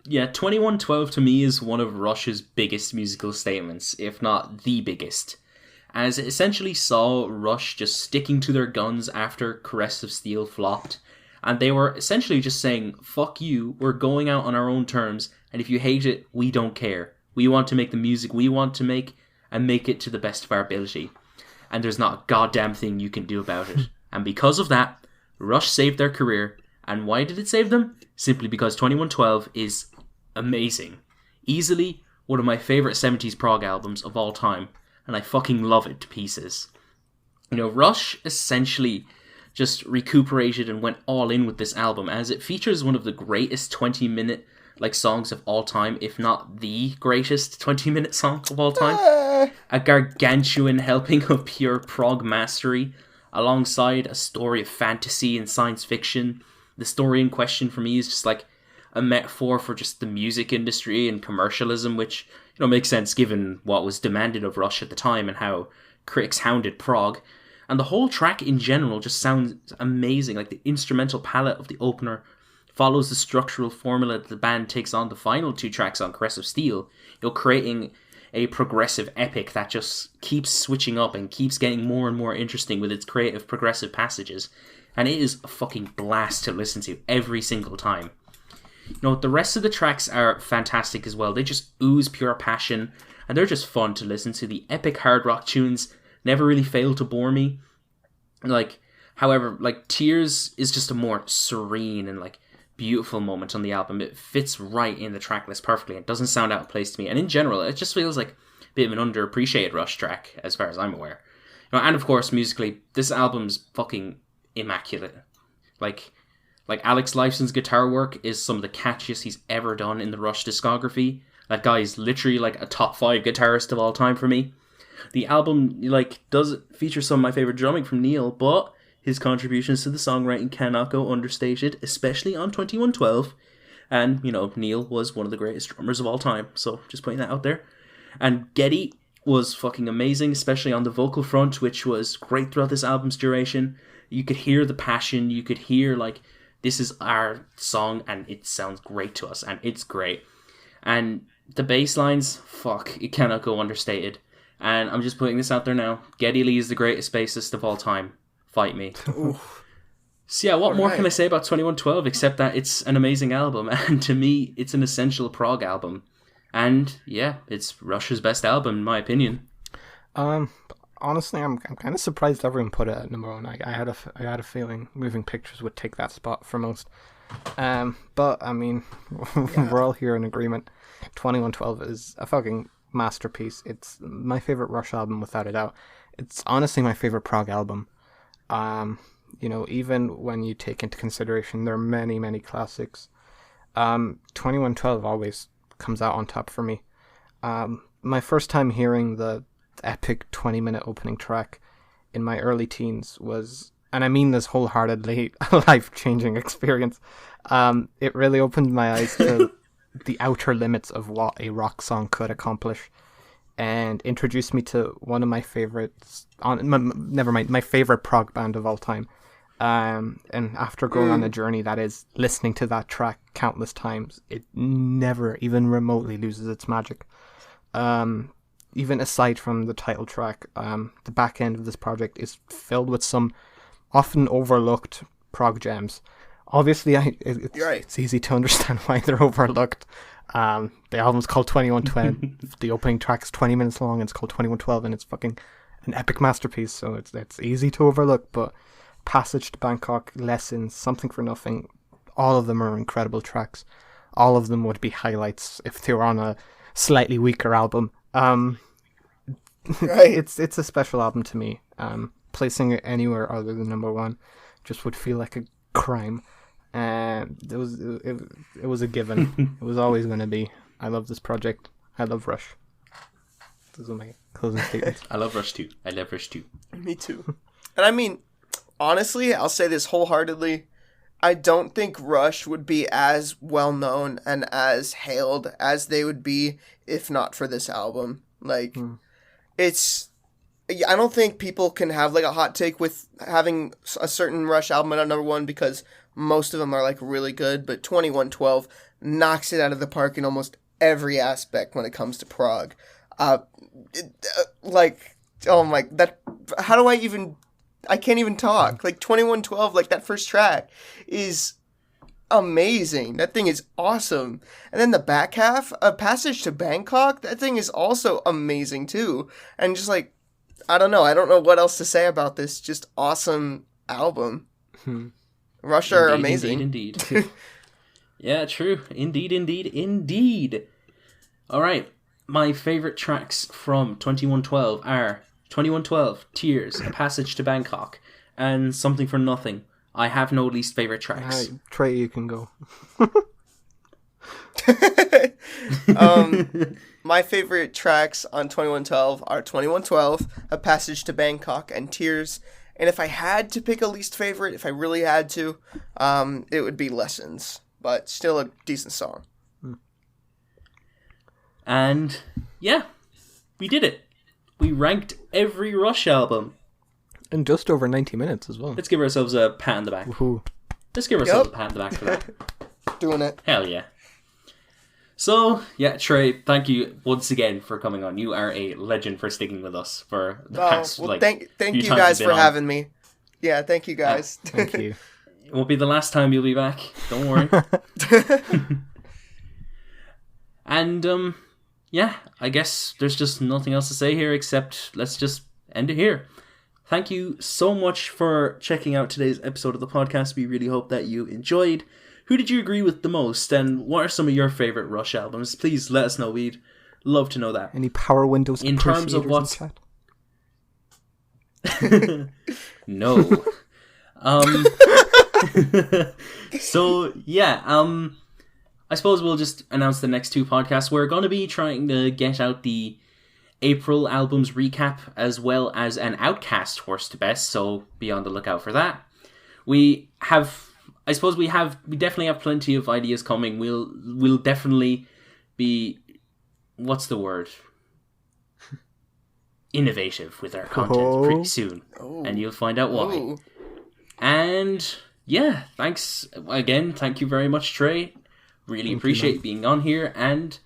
Yeah, 2112 to me is one of Rush's biggest musical statements, if not the biggest, as it essentially saw Rush just sticking to their guns after Caress of Steel flopped, and they were essentially just saying, fuck you, we're going out on our own terms, and if you hate it, we don't care. We want to make the music we want to make, and make it to the best of our ability. And there's not a goddamn thing you can do about it. And because of that, Rush saved their career. And why did it save them? Simply because 2112 is amazing. Easily one of my favourite 70s prog albums of all time. And I fucking love it to pieces. You know, Rush essentially just recuperated and went all in with this album, as it features one of the greatest 20-minute songs of all time, if not the greatest 20-minute song of all time. A gargantuan helping of pure prog mastery, alongside a story of fantasy and science fiction. The story in question for me is just like a metaphor for just the music industry and commercialism, which, you know, makes sense given what was demanded of Rush at the time and how critics hounded prog. And the whole track in general just sounds amazing. Like, the instrumental palette of the opener follows the structural formula that the band takes on the final 2 tracks on Caress of Steel, you know, creating a progressive epic that just keeps switching up and keeps getting more and more interesting with its creative progressive passages. And it is a fucking blast to listen to every single time. You know, the rest of the tracks are fantastic as well. They just ooze pure passion, and they're just fun to listen to. The epic hard rock tunes never really fail to bore me. However, Tears is just a more serene and beautiful moment on the album. It fits right in the track list perfectly. It doesn't sound out of place to me. And in general, it just feels like a bit of an underappreciated Rush track, as far as I'm aware. You know, and of course, musically, this album's fucking immaculate. Like Alex Lifeson's guitar work is some of the catchiest he's ever done in the Rush discography. That guy is literally a top 5 guitarist of all time for me. The album does feature some of my favorite drumming from Neil, but his contributions to the songwriting cannot go understated, especially on 2112. And, you know, Neil was one of the greatest drummers of all time, so just putting that out there. And Geddy was fucking amazing, especially on the vocal front, which was great throughout this album's duration. You could hear the passion, you could hear, this is our song, and it sounds great to us, and it's great. And the bass lines, it cannot go understated. And I'm just putting this out there now. Geddy Lee is the greatest bassist of all time. Fight me. So yeah, what more can I say about 2112 except that it's an amazing album, and to me, it's an essential prog album. And yeah, it's Rush's best album, in my opinion. Honestly, I'm kind of surprised everyone put it at number 1. I had a feeling Moving Pictures would take that spot for most. But I mean, we're all here in agreement. 2112 is a fucking masterpiece. It's my favorite Rush album without a doubt. It's honestly my favorite prog album. You know, even when you take into consideration there are many classics, 2112 always comes out on top for me. My first time hearing the epic 20-minute opening track in my early teens was, and I mean this wholeheartedly, a life-changing experience. It really opened my eyes to the outer limits of what a rock song could accomplish, and introduced me to one of my favorites, my favorite prog band of all time. And after going on a journey that is listening to that track countless times, it never even remotely loses its magic. Even aside from the title track, the back end of this project is filled with some often overlooked prog gems. Obviously, it's easy to understand why they're overlooked. The album's called 2112. The opening track is 20 minutes long, and it's called 2112, and it's fucking an epic masterpiece, so it's easy to overlook, but Passage to Bangkok, Lessons, Something for Nothing, all of them are incredible tracks. All of them would be highlights if they were on a slightly weaker album. It's a special album to me. Placing it anywhere other than number one just would feel like a crime. And it was a given. It was always going to be. I love this project. I love Rush. Those are my closing statements. I love Rush too. Me too. And I mean, honestly, I'll say this wholeheartedly. I don't think Rush would be as well known and as hailed as they would be if not for this album. Like, I don't think people can have like a hot take with having a certain Rush album at number one because most of them are like really good, but 2112 knocks it out of the park in almost every aspect when it comes to prog. I can't even talk. Like 2112, like that first track is amazing. That thing is awesome. And then the back half, A Passage to Bangkok, that thing is also amazing too. And just like, I don't know what else to say about this just awesome album. Rush are amazing. Indeed. Yeah, true. Indeed. All right. My favorite tracks from 2112 are 2112, Tears, A Passage to Bangkok, and Something for Nothing. I have no least favorite tracks. Trey, you can go. My favorite tracks on 2112 are 2112, A Passage to Bangkok, and Tears. And if I had to pick a least favorite, if I really had to, it would be Lessons. But still a decent song. And yeah, we did it. We ranked every Rush album. In just over 90 minutes as well. Let's give ourselves a pat on the back. Woohoo. Let's give ourselves a pat on the back for that. Doing it. Hell yeah. So, yeah, Trey, thank you once again for coming on. You are a legend for sticking with us for the past, thank you guys for having me. Yeah, thank you guys. Thank you. It won't be the last time you'll be back. Don't worry. And, yeah, I guess there's just nothing else to say here except let's just end it here. Thank you so much for checking out today's episode of the podcast. We really hope that you enjoyed. Who did you agree with the most, and what are some of your favorite Rush albums? Please let us know. We'd love to know that. Any Power Windows in terms of what's no. So yeah, I suppose we'll just announce the next two podcasts. We're going to be trying to get out the April albums recap as well as an Outcast worst to best, so be on the lookout for that. We definitely have plenty of ideas coming. We'll definitely be, what's the word? Innovative with our content pretty soon. And you'll find out why. And yeah, thanks again. Thank you very much, Trey. Really appreciate being on here. And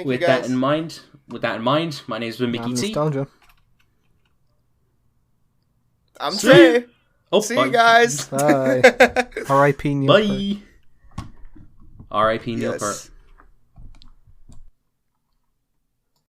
with that in mind, my name's been MickyT. I'm Trey. See bye. you guys. Bye. R.I.P. Neil. Bye. R.I.P. Neil Peart.